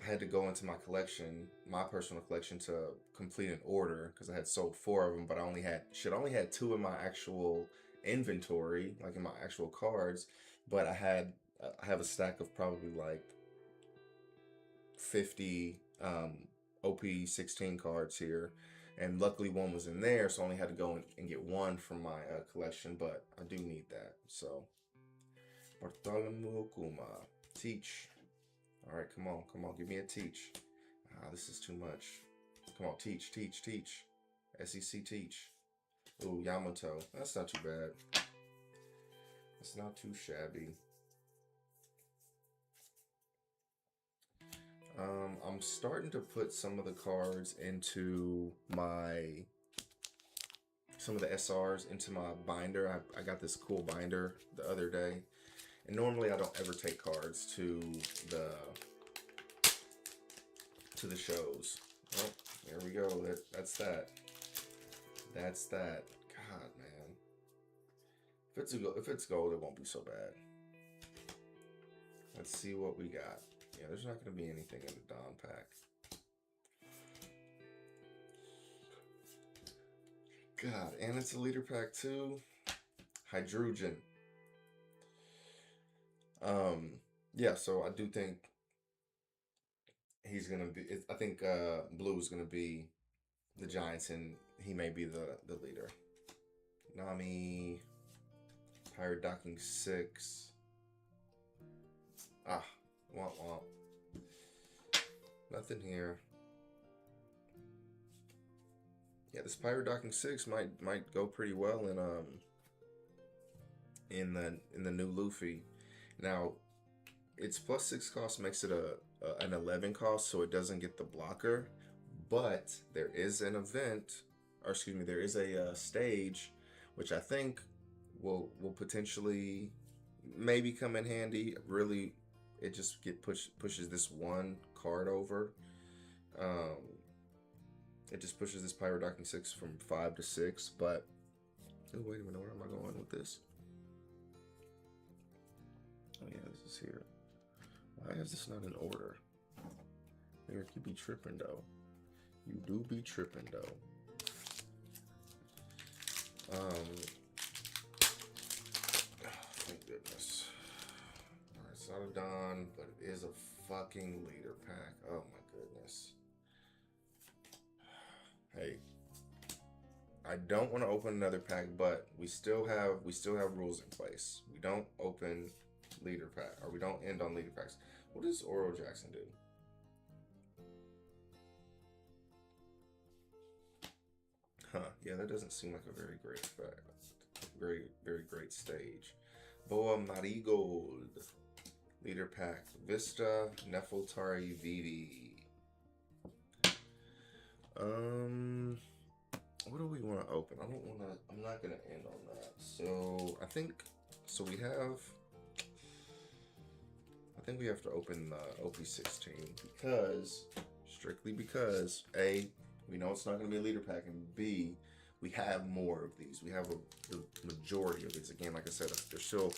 I had to go into my collection, my personal collection, to complete an order because I had sold 4 of them, but I only had 2 in my actual inventory, like in my actual cards. But I have a stack of probably like 50 OP16 cards here, and luckily one was in there, so I only had to go and get 1 from my collection, but I do need that. So Bartholomew Okuma, teach. All right, come on, give me a teach. This is too much. Come on, teach. SEC teach. Ooh, Yamato. That's not too bad. It's not too shabby. I'm starting to put some of the cards into some of the SRs into my binder. I got this cool binder the other day. And normally I don't ever take cards to the shows. Oh, there we go. That's that. God, man. If it's gold, it won't be so bad. Let's see what we got. Yeah, there's not going to be anything in the Dawn pack. God, and it's a leader pack too. Hydrogen. Yeah, so I do think he's gonna be. I think Blue's gonna be the Giants, and he may be the leader. Nami, Pirate Docking 6. Ah, womp womp. Nothing here. Yeah, this Pirate Docking 6 might go pretty well in the new Luffy. Now, its +6 cost makes it an 11 cost, so it doesn't get the blocker. But there is an event, or excuse me, there is a stage, which I think will potentially maybe come in handy. Really, it just pushes this 1 card over. It just pushes this Pirate Docking 6 from 5 to 6. But oh, wait a minute, where am I going with this? Oh yeah, this is here. Why is this not in order? Eric, you be tripping though. You do be tripping though. Thank goodness. Alright, it's not a Don, but it is a fucking leader pack. Oh my goodness. Hey, I don't want to open another pack, but we still have rules in place. We don't open leader pack, or we don't end on leader packs. What does Oro Jackson do? Huh, yeah, that doesn't seem like a very great effect. Very, very great stage. Boa Marigold. Leader pack. Vista, Nefeltari, Vivi. What do we want to open? I'm not gonna end on that. So I think we have to open the OP16 strictly because A, we know it's not gonna be a leader pack, and B, we have more of these. We have the majority of these. Again, like I said, there's still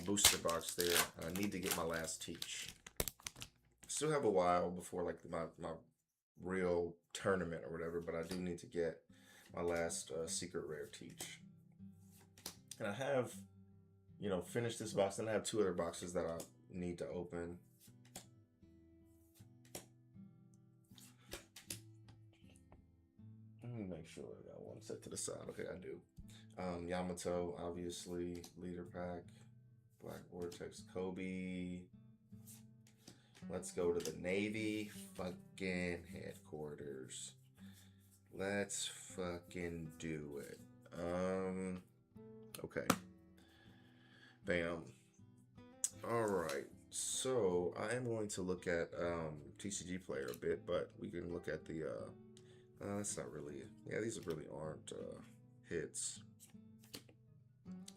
booster box there. I need to get my last teach. Still have a while before like my real tournament or whatever, but I do need to get my last secret rare teach. And I have, finished this box. Then I have 2 other boxes that I need to open. Let me make sure I got one set to the side. Okay, I do. Yamato, obviously, leader pack. Black Vortex, Kobe. Let's go to the Navy fucking headquarters. Let's fucking do it. Okay. Bam. Alright. So I am going to look at TCG player a bit, but we can look at the that's not really, yeah, these really aren't hits.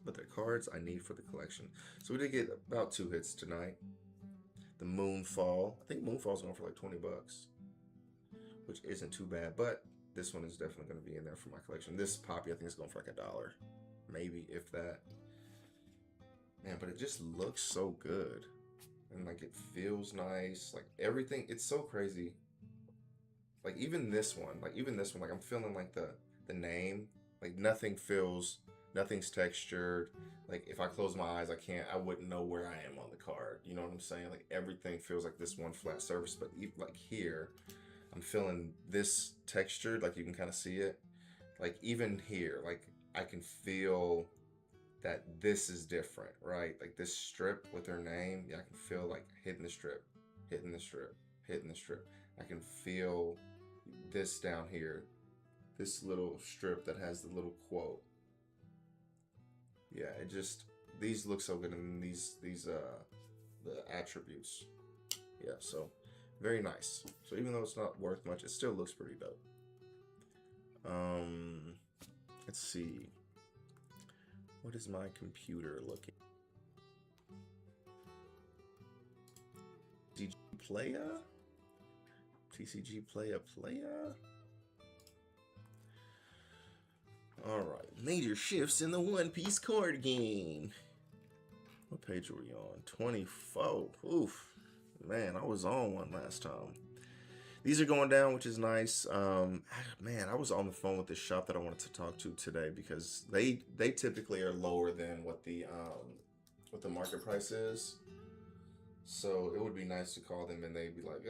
But they're cards I need for the collection. So we did get about 2 hits tonight. The Moonfall. I think Moonfall's going for like 20 bucks, which isn't too bad, but this one is definitely going to be in there for my collection. This Poppy, I think, is going for like $1, maybe, if that. Man, but it just looks so good. And like it feels nice. Like everything, it's so crazy. Like even this one, like I'm feeling like the name, like nothing's textured. Like if I close my eyes, I wouldn't know where I am on the card. You know what I'm saying? Like everything feels like this one flat surface, but like here, I'm feeling this textured, like you can kind of see it. Like even here, like I can feel that this is different, right? Like this strip with her name, yeah, I can feel like hitting the strip, hitting the strip, hitting the strip. I can feel this down here, this little strip that has the little quote. Yeah, it just, these look so good, and these the attributes. Yeah, so very nice. So even though it's not worth much, it still looks pretty dope. Let's see. What is my computer looking? TCG Playa? TCG Playa? Alright, major shifts in the One Piece card game. What page are we on? 24. Oof. Man, I was on one last time. These are going down, which is nice. Man, I was on the phone with the shop that I wanted to talk to today because they typically are lower than what the market price is. So it would be nice to call them and they'd be like,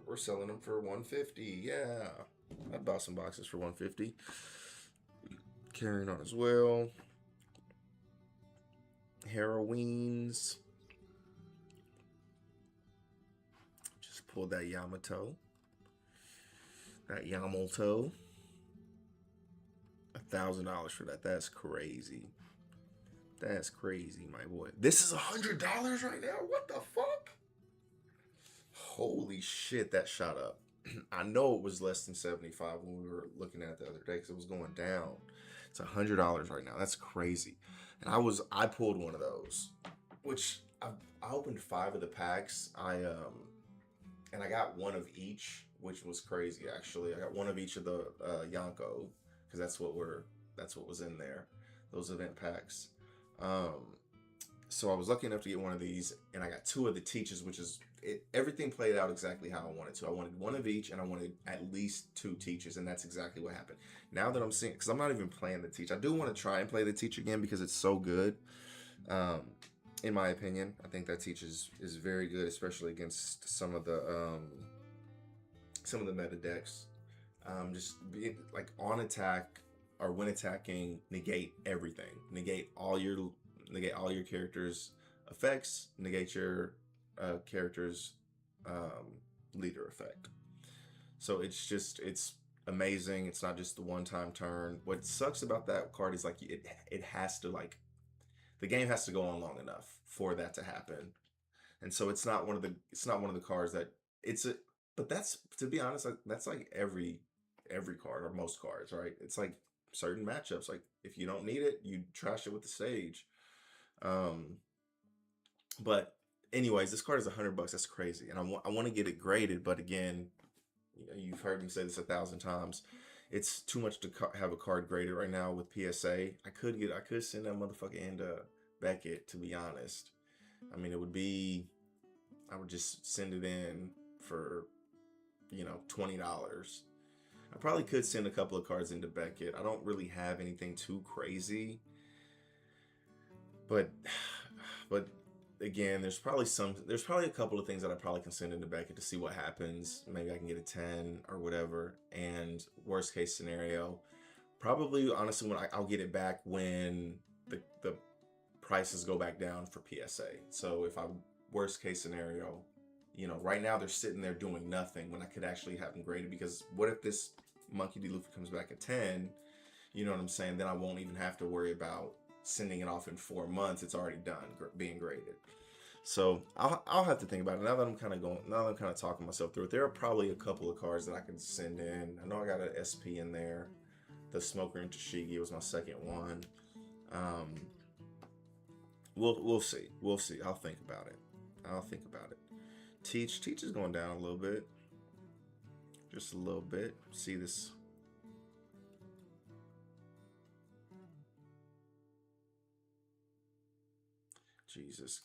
we're selling them for $150. Yeah, I'd buy some boxes for $150. Carrying on as well. Heroines. Just pulled that Yamato. $1,000 for that. That's crazy. That's crazy, my boy. This is $100 right now. What the fuck? Holy shit, that shot up. I know it was less than 75 when we were looking at it the other day because it was going down. It's $100 right now. That's crazy. And I pulled one of those, which I opened 5 of the packs. And I got one of each, which was crazy actually. I got one of each of the Yonko because that's what was in there. Those event packs. So I was lucky enough to get one of these, and I got two of the teachers, which is everything played out exactly how I wanted to. I wanted one of each, and I wanted at least two teachers, and that's exactly what happened. Now that I'm seeing, because I'm not even playing the teach, I do want to try and play the teach again because it's so good. Um, in my opinion, I think that teach is very good, especially against some of the meta decks. Just being like on attack or when attacking, negate all your characters' effects, negate your character's um, leader effect. So it's amazing. It's not just the one time turn. What sucks about that card is like it has to like the game has to go on long enough for that to happen. And so it's not one of the cards that it's a but that's to be honest like, that's like every card or most cards, right? It's like certain matchups like if you don't need it, you trash it with the stage. Um but anyways, this card is $100. That's crazy. And I want to get it graded, but again, you know, you've heard me say this 1,000 times. It's too much to have a card graded right now with PSA. I could send that motherfucker into Beckett, to be honest. I mean, I would just send it in for, $20. I probably could send a couple of cards into Beckett. I don't really have anything too crazy, but but again, there's probably a couple of things that I probably can send into Beckett to see what happens. Maybe I can get a 10 or whatever. And worst case scenario, probably honestly I'll get it back when the prices go back down for PSA. So if I'm worst case scenario, right now they're sitting there doing nothing when I could actually have them graded, because what if this Monkey D. Luffy comes back at 10? You know what I'm saying? Then I won't even have to worry about sending it off in 4 months. It's already done being graded. So I'll have to think about it. Now that I'm kind of talking myself through it, there are probably a couple of cards that I can send in. I know I got an SP in there. The Smoker and Tashigi was my second one. We'll see. We'll see. I'll think about it. Teach is going down a little bit. Just a little bit. See this. Jesus,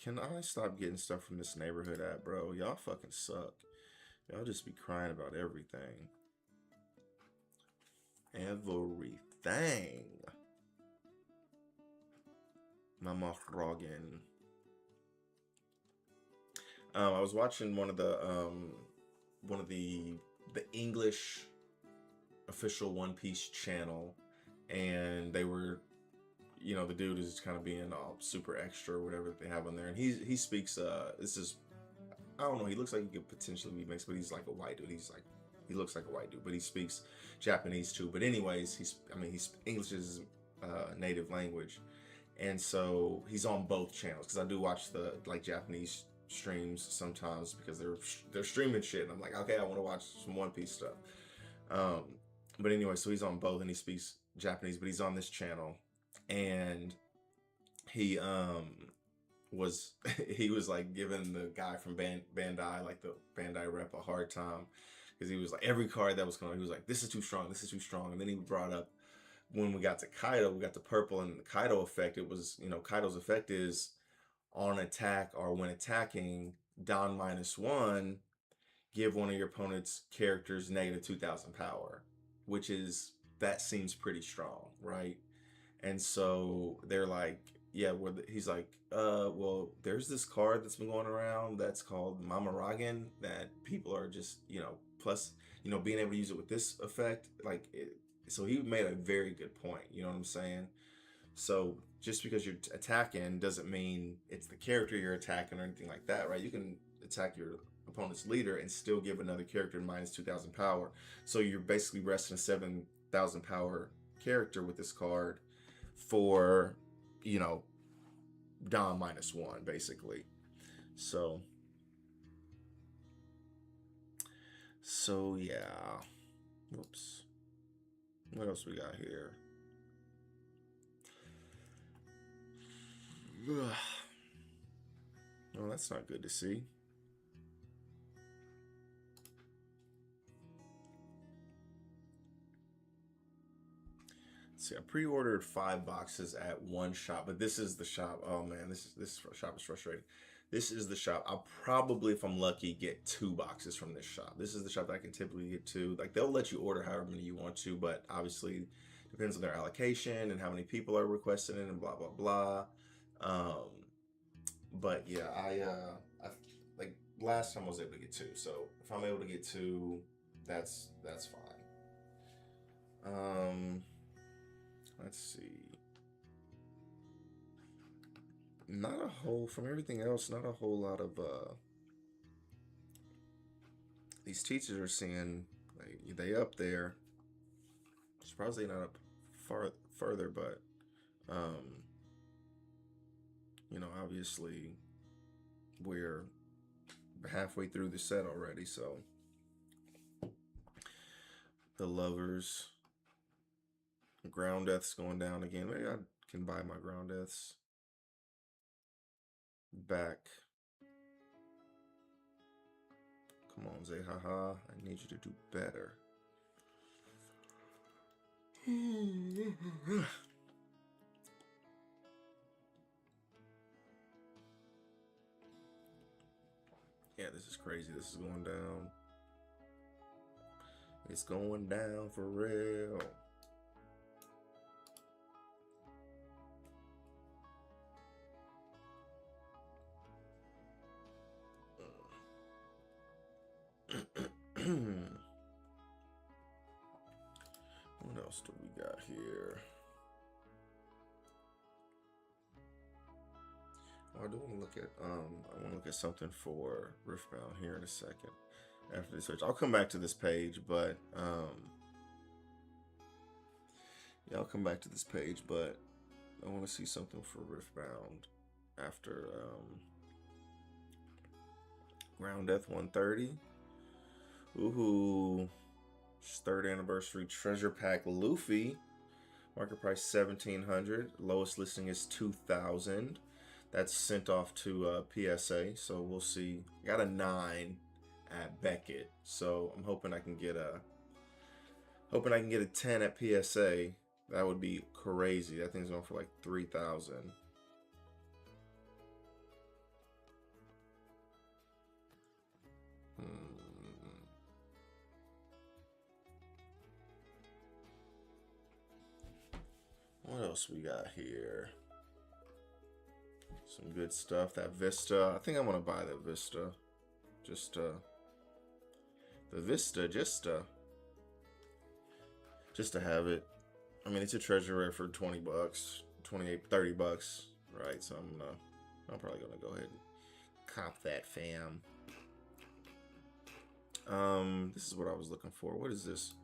can I stop getting stuff from this neighborhood app, bro? Y'all fucking suck. Y'all just be crying about everything. Everything. Mama Rogan. I was watching one of the English official One Piece channel, and they were, the dude is kind of being all super extra or whatever that they have on there, and he speaks this is, I don't know, he looks like he could potentially be mixed, but he's like a white dude. He looks like a white dude, but he speaks Japanese too. But anyways, he's English is native language, and so he's on both channels, because I do watch the like Japanese streams sometimes because they're streaming shit, and I'm like, okay, I want to watch some One Piece stuff. But anyway, so he's on both and he speaks Japanese, but he's on this channel, and he was he was like giving the guy from Bandai, like the Bandai rep, a hard time, because he was like, every card that was coming, he was like, this is too strong, and then he brought up, when we got to Kaido, we got the purple and the Kaido effect. It was, Kaido's effect is on attack or when attacking, down -1, give one of your opponent's characters negative 2,000 power, that seems pretty strong, right? And so they're like, yeah, he's like, well, there's this card that's been going around that's called Mama Ragen that people are just, plus, being able to use it with this effect, like it. So he made a very good point, you know what I'm saying? So just because you're attacking doesn't mean it's the character you're attacking or anything like that, right? You can attack your opponent's leader and still give another character -2,000 power. So you're basically resting a 7,000 power character with this card for, Dom -1, basically. So yeah. Whoops. What else we got here? Well, that's not good to see. Let's see. I pre-ordered 5 boxes at one shop, but this is the shop. Oh man, this shop is frustrating. This is the shop. I'll probably, if I'm lucky, get 2 boxes from this shop. This is the shop that I can typically get 2. Like, they'll let you order however many you want to, but obviously depends on their allocation and how many people are requesting it and blah blah blah. But yeah, I like last time I was able to get 2. So if I'm able to get 2, that's fine. Let's see. Not a whole, from everything else, not a whole lot of these teachers are seeing, like, they up there. Surprised they not up further, but you know, obviously we're halfway through the set already, so the Lovers, Ground Death's going down again. Maybe I can buy my Ground Deaths back. Come on, Zay, haha. I need you to do better. Yeah, this is crazy. This is going down. It's going down for real. What else do we got here? Oh, I do want to look at I want to look at something for Riftbound here in a second after the search. I'll come back to this page, but yeah, I'll come back to this page, but I want to see something for Riftbound after Ground Death 130. Ooh, 3rd anniversary treasure pack Luffy. Market price 1,700. Lowest listing is 2,000. That's sent off to PSA, so we'll see. Got a 9 at Beckett, so I'm hoping I can get a 10 at PSA. That would be crazy. That thing's going for like 3,000. What else we got here? Some good stuff. That Vista. I think I'm gonna buy that Vista. Just the Vista, just to have it. I mean, it's a treasure rare for 20 bucks, 28, 30 bucks, right? So I'm probably gonna go ahead and cop that, fam. This is what I was looking for. What is this?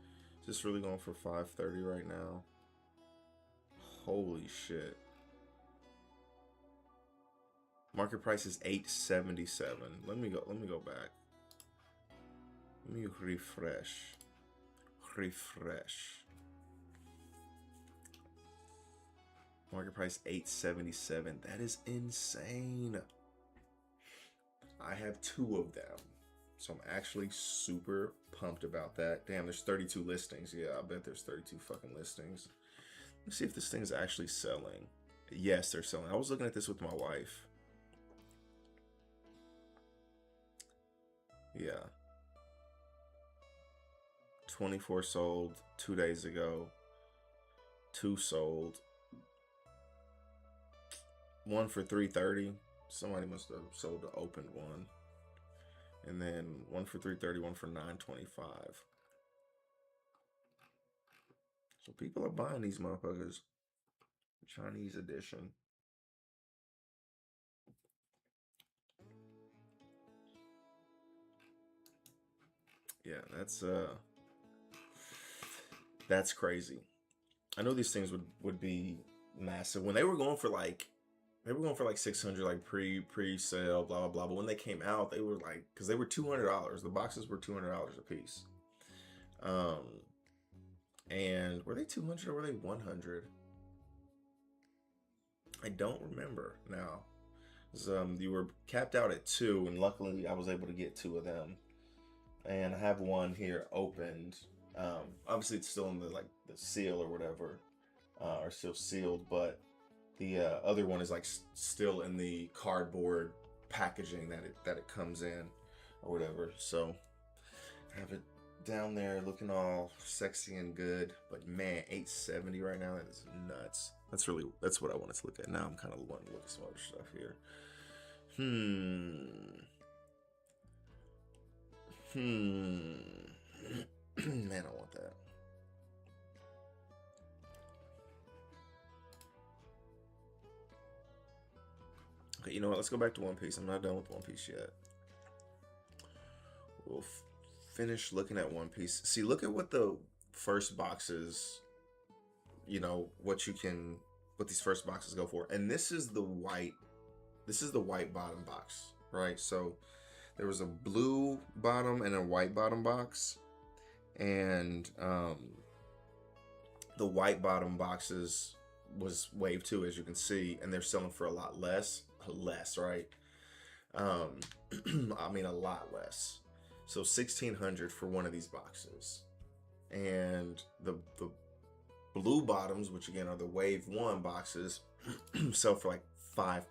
Is this really going for 530 right now? Holy shit. Market price is 877. Let me go back. Let me refresh. Market price 877. That is insane. I have 2 of them. So I'm actually super pumped about that. Damn, there's 32 listings. Yeah, I bet there's 32 fucking listings. Let's see if this thing's actually selling. Yes, they're selling. I was looking at this with my wife. Yeah. 24 sold 2 days ago. 2 sold. 1 for 330. Somebody must have sold the opened one. And then 1 for 330, 1 for 925. So people are buying these motherfuckers. Chinese edition. Yeah, that's crazy. I know these things would be massive. When they were going for like 600, like pre-sale, blah blah blah. But when they came out, they were like, because they were $200. The boxes were $200 a piece. And were they 200 or were they 100? I don't remember now. You were capped out at 2, and luckily I was able to get 2 of them. And I have one here opened. Obviously it's still in the seal or whatever. are still sealed, but the other one is like still in the cardboard packaging that it comes in or whatever. So I have it down there looking all sexy and good, but man, 870 right now, that is nuts. That's what I wanted to look at. Now I'm kind of wanting to look at some other stuff here. Man, I want that. Okay, you know what? Let's go back to One Piece. I'm not done with One Piece yet. We'll finish looking at One Piece. See, look at what the first boxes, you know, what these first boxes go for. And this is the white bottom box, right? So there was a blue bottom and a white bottom box. And the white bottom boxes was wave 2, as you can see, and they're selling for a lot less, right? I mean, a lot less. So 1,600 for one of these boxes, and the blue bottoms, which again are the wave 1 boxes, sell for like $5,000.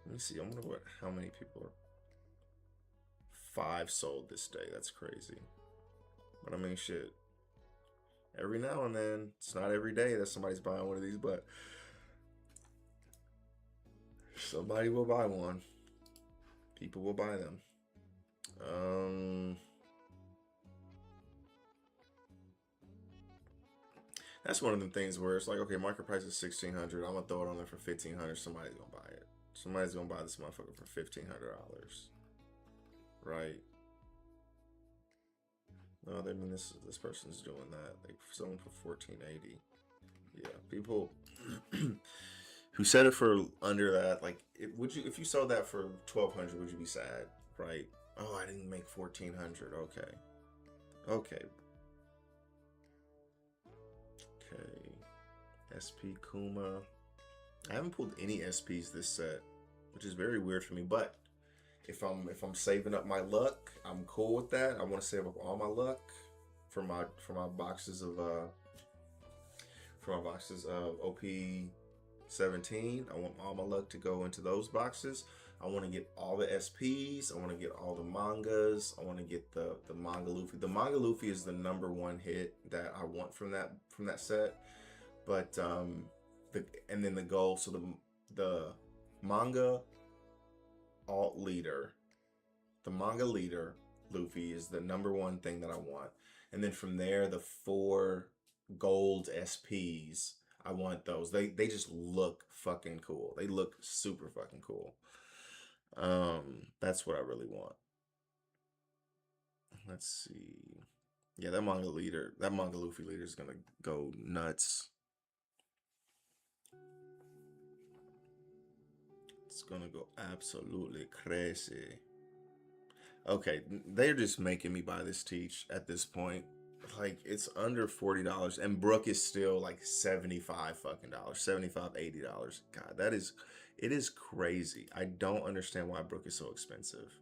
Let me see. I wonder how many people are. 5 sold this day. That's crazy. But I mean, shit. Every now and then, it's not every day that somebody's buying one of these, but somebody will buy one. People will buy them. That's one of them things where it's like, okay, market price is 1,600. I'm gonna throw it on there for 1,500. Somebody's gonna buy it. Somebody's gonna buy this motherfucker for $1,500, right? No, I mean this person's doing that. They selling for $1,480. Yeah, people who set it for under that, like, if you sold that for $1,200, would you be sad, right? Oh, I didn't make $1,400. Okay. SP Kuma. I haven't pulled any SPs this set, which is very weird for me. But if I'm saving up my luck, I'm cool with that. I want to save up all my luck for my boxes of OP 17. I want all my luck to go into those boxes. I want to get all the SPs. I want to get all the mangas. I want to get the manga Luffy. The manga Luffy is the #1 hit that I want from that set. But and then the goal. So the manga alt leader, the manga leader Luffy is the #1 thing that I want. And then from there, the 4 gold SPs, I want those. They just look fucking cool. They look super fucking cool. That's what I really want. Let's see. Yeah, that manga Luffy leader is gonna go nuts. It's gonna go absolutely crazy. Okay, they're just making me buy this teach at this point. Like, it's under $40, and Brook is still like $75 fucking dollars, $75, $80. God, it is crazy. I don't understand why Brook is so expensive.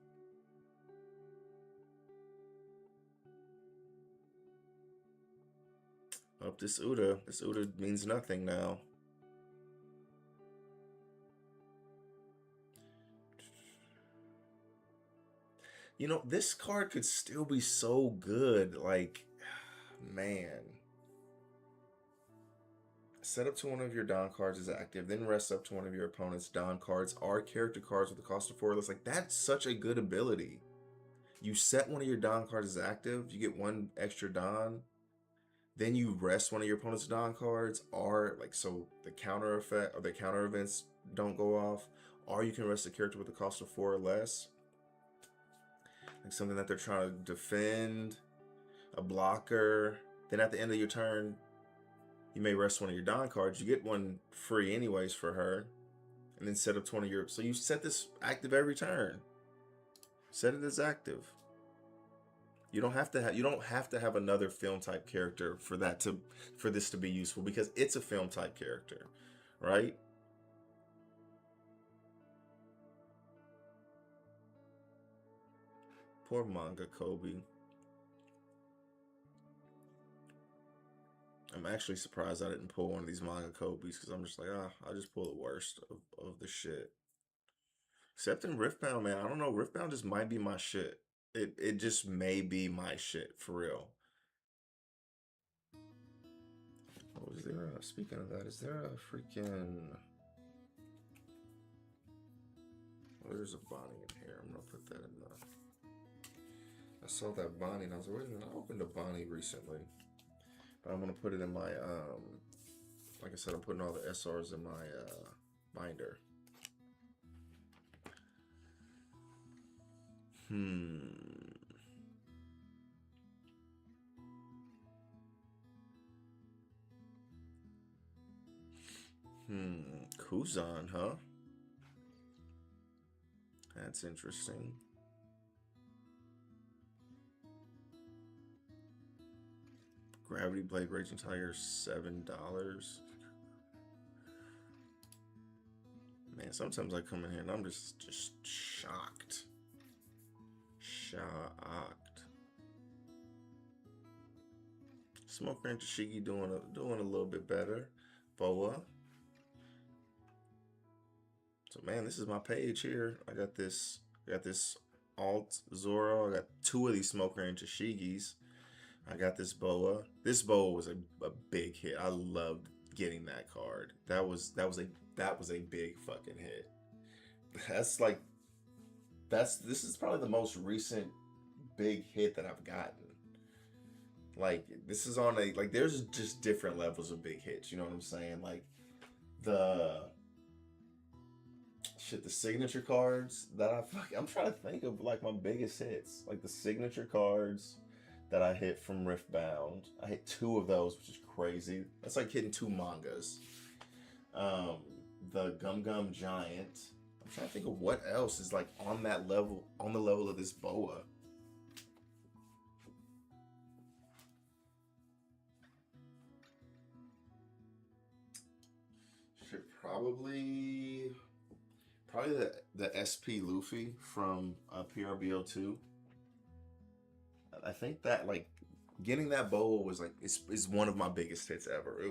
Oh, this Uda means nothing now. You know, this card could still be so good. Like, man. Set up to one of your Don cards is active, then rest up to one of your opponent's Don cards are character cards with a cost of 4 less. Like, that's such a good ability. You set one of your Don cards as active, you get 1 extra Don, then you rest one of your opponent's Don cards, or like, so the counter effect or the counter events don't go off, or you can rest a character with a cost of 4 or less. Like something that they're trying to defend, a blocker. Then at the end of your turn, you may rest one of your Don cards. You get 1 free anyways for her. And then set up to one of your... So you set this active every turn. Set it as active. You don't have to have another film type character for this to be useful, because it's a film type character, right? Poor manga Kobe. I'm actually surprised I didn't pull one of these manga Kobe's because I'm just like, I'll just pull the worst of the shit. Except in Riftbound, man. I don't know. Riftbound just might be my shit. It just may be my shit for real. Oh, is there a, speaking of that, is there a freaking, oh, there's a Bonnie in here. I'm gonna put that in the, I saw that Bonnie and I was like, wait a minute, I opened a Bonnie recently. But I'm gonna put it in my like I said, I'm putting all the SRs in my binder. Kuzan, huh? That's interesting. Gravity Blade Raging Tiger, $7. Man, sometimes I come in here and I'm just shocked. Shocked. Smoker and Tashigi doing a little bit better. Boa. So man, this is my page here. I got this alt Zoro. I got two of these Smoker and Tashigis. I got this Boa. This Boa was a big hit. I loved getting that card. That was a big fucking hit. This is probably the most recent big hit that I've gotten. Like, this is on a, like, there's just different levels of big hits, you know what I'm saying? Like, the signature cards that I'm trying to think of, like, my biggest hits. Like, the signature cards that I hit from Riftbound. I hit 2 of those, which is crazy. That's like hitting 2 mangas. The Gum Gum Giant. I'm trying to think of what else is, like, on that level, on the level of this Boa. Should probably the SP Luffy from PRBO2. I think that, like, getting that Boa was like is one of my biggest hits ever.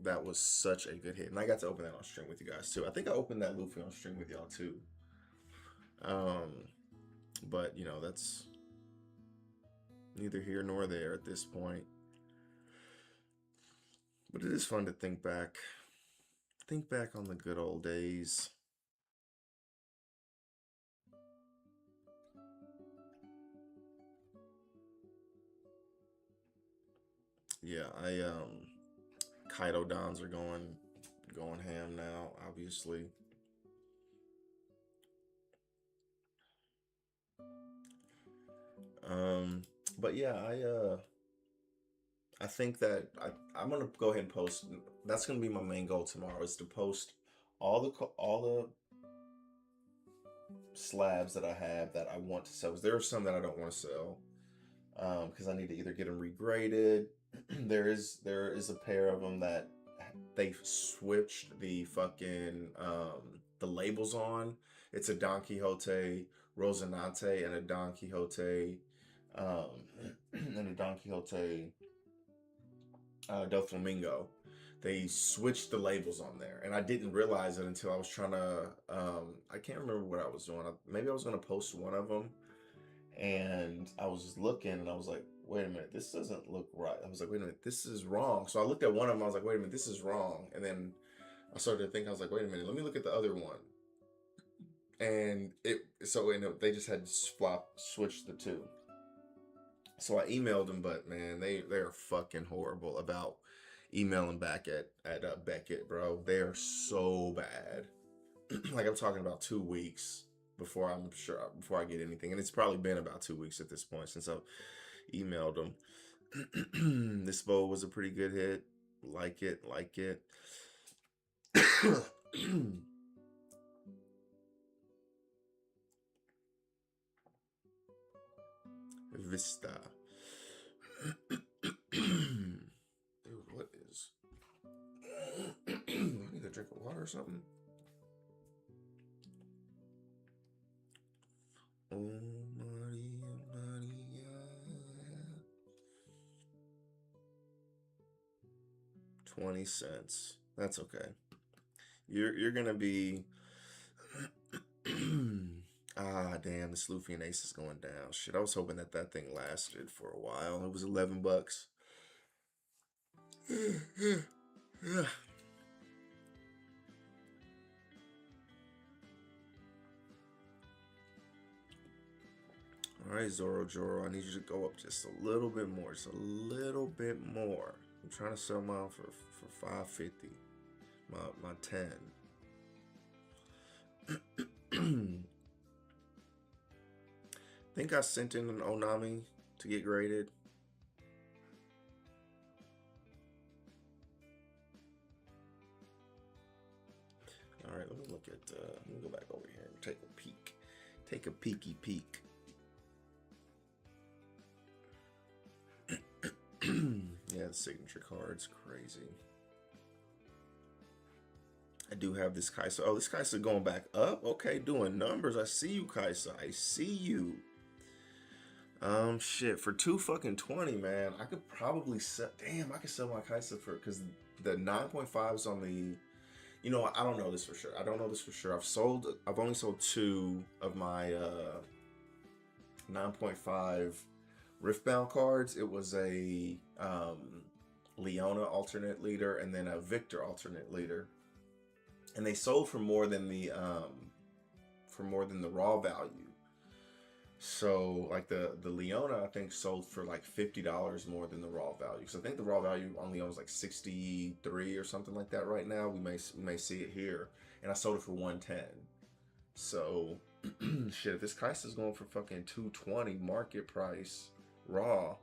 That was such a good hit, and I got to open that on stream with you guys too. I think I opened that Luffy on stream with y'all too. But you know, that's neither here nor there at this point. But it is fun to think back on the good old days. Yeah, Kaido Dons are going ham now, obviously. But yeah, I think that I'm gonna go ahead and post. That's gonna be my main goal tomorrow, is to post all the slabs that I have that I want to sell. There are some that I don't want to sell, because I need to either get them regraded. there is a pair of them that they switched the fucking the labels on. It's a Don Quixote Rosinante and a Don Quixote Del Flamingo. They switched the labels on there, and I didn't realize it until I was trying to I can't remember what I was doing. Maybe I was going to post one of them, and I was just looking, and I was like, wait a minute, this doesn't look right. I was like, wait a minute, this is wrong. So I looked at one of them, I was like, wait a minute, this is wrong. And then I started to think, I was like, wait a minute, let me look at the other one. And they just had switched the two. So I emailed them, but man, they are fucking horrible about emailing back at Beckett, bro. They are so bad. Like, I'm talking about 2 weeks before I get anything, and it's probably been about 2 weeks at this point since I've emailed them. This bowl was a pretty good hit. Like it. Vista. Dude, what is? I need a drink of water or something. Oh, Maria. 20 cents. That's okay. You're gonna be ah damn, the Luffy Ace is going down. Shit, I was hoping that that thing lasted for a while. It was 11 bucks. All right, Zoro Joro, I need you to go up just a little bit more, just a little bit more. I'm trying to sell mine for 550. My 10. Think I sent in an Onami to get graded. All right, let me look at. Let me go back over here and take a peek. Take a peeky peek. Yeah, the signature card's crazy. I do have this Kaisa. Oh, this Kaisa going back up. Okay, doing numbers. I see you, Kaisa. I see you. Shit, for 2 fucking 20, man, I could probably sell. Damn, I could sell my Kaisa for, because the 9.5 is on the. You know, I don't know this for sure. I don't know this for sure. I've only sold 2 of my 9.5 Riftbound cards. It was a Leona alternate leader and then a Victor alternate leader, and they sold for more than the raw value. So like the Leona, I think sold for like $50 more than the raw value. So I think the raw value on Leona is like 63 or something like that right now. We may see it here, and I sold it for 110. So shit, if this Kaisa is going for fucking 220 market price raw,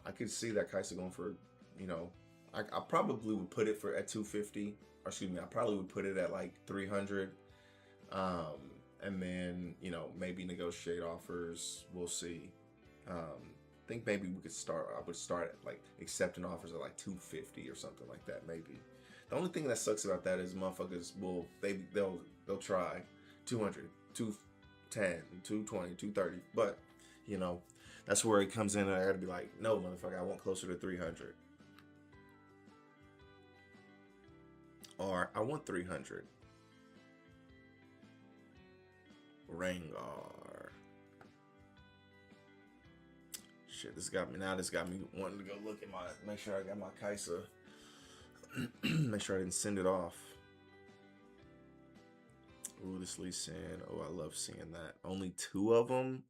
I could see that Kaisa going for, you know, I probably would put it at 250. Or excuse me, I probably would put it at like 300. And then, you know, maybe negotiate offers. We'll see. I think maybe we could start. I would start at like accepting offers at like 250 or something like that. Maybe. The only thing that sucks about that is motherfuckers will they'll try 200, 210, 220, 230. But you know, that's where it comes in. And I gotta be like, no, motherfucker, I want closer to 300. Or I want 300. Rengar. Shit, this got me wanting to go look at make sure I got my Kaisa. Make sure I didn't send it off. Ooh, this Lee Sin. Oh, I love seeing that. Only 2 of them.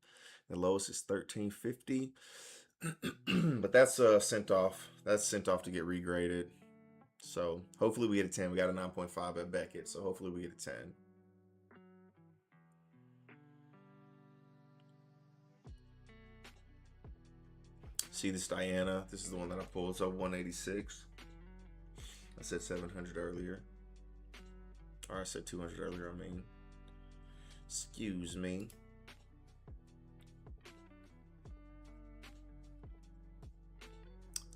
The lowest is 1350. But that's sent off. That's sent off to get regraded. So hopefully we get a 10. We got a 9.5 at Beckett, so hopefully we get a 10. See this Diana? This is the one that I pulled. It's up 186. I said 700 earlier. Or I said 200 earlier, I mean. Excuse me.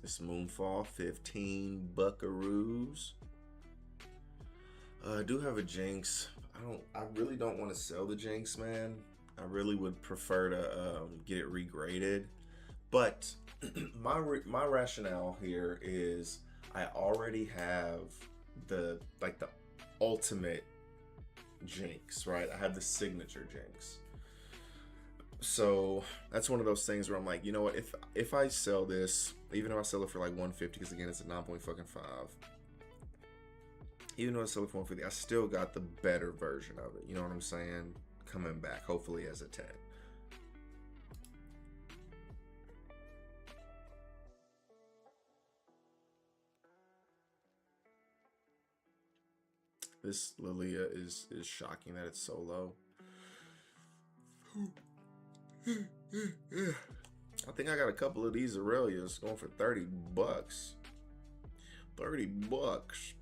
This Moonfall, 15 buckaroos. I do have a Jinx. I really don't want to sell the Jinx, man. I really would prefer to get it regraded. But my rationale here is I already have the ultimate Jinx, right? I have the signature Jinx. So that's one of those things where I'm like, you know what? If I sell this, even if I sell it for like 150, because again it's a 9.5, even though I sell it for 150, I still got the better version of it. You know what I'm saying? Coming back, hopefully as a 10. This Lilia is shocking that it's so low. I think I got a couple of these Aurelias going for 30 bucks. 30 bucks.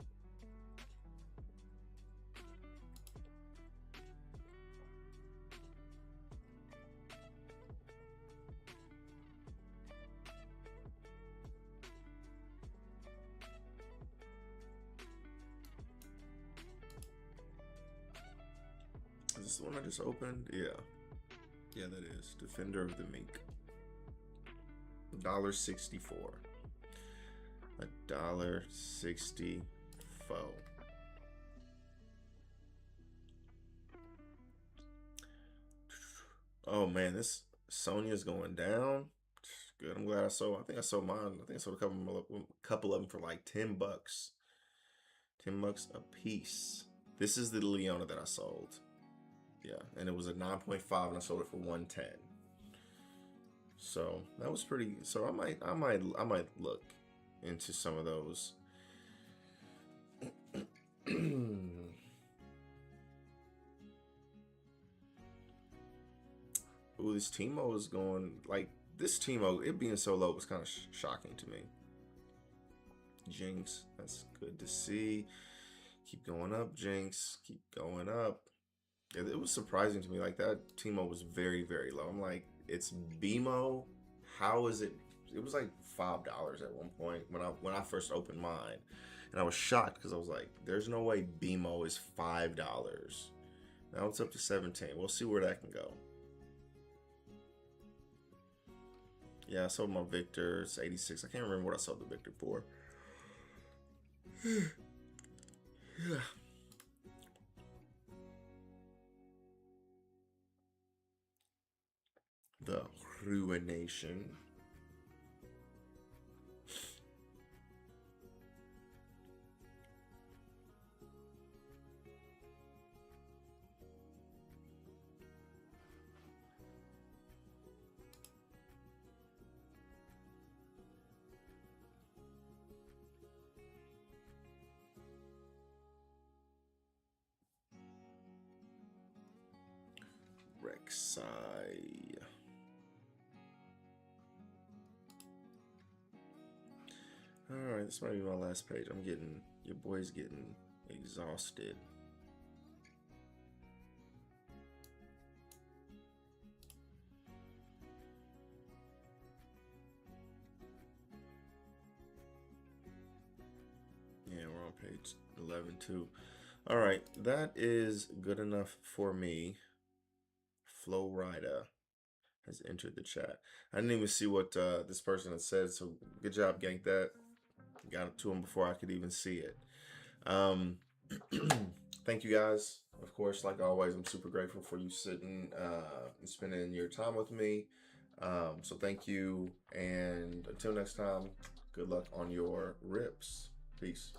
Is this the one I just opened? Yeah. Yeah, that is. Defender of the Meek. $1.64. $1.64. Oh man, this Sonya's going down. Good. I'm glad I sold. I think I sold mine. I think I sold a couple of them for like $10. $10 a piece. This is the Leona that I sold. Yeah, and it was a 9.5, and I sold it for 110. So that was pretty. So I might look into some of those. Ooh, this Timo is going like this Timo. It being so low was kind of shocking to me. Jinx, that's good to see. Keep going up, Jinx. Keep going up. Yeah, it was surprising to me. Like that Timo was very, very low. I'm like, it's BMO. How is it? It was like $5 at one point when I first opened mine, and I was shocked because I was like, there's no way BMO is $5. Now it's up to 17. We'll see where that can go. Yeah, I sold my Victor. It's 86. I can't remember what I sold the Victor for. Yeah. The Ruination. Rek'Sai. Alright, this might be my last page. Your boy's getting exhausted. Yeah, we're on page 11 too. Alright, that is good enough for me. Flo Rida has entered the chat. I didn't even see what this person had said, so good job, Gank that. Got it to him before I could even see it. Thank you guys. Of course, like always, I'm super grateful for you sitting and spending your time with me. So thank you, and until next time, good luck on your rips. Peace.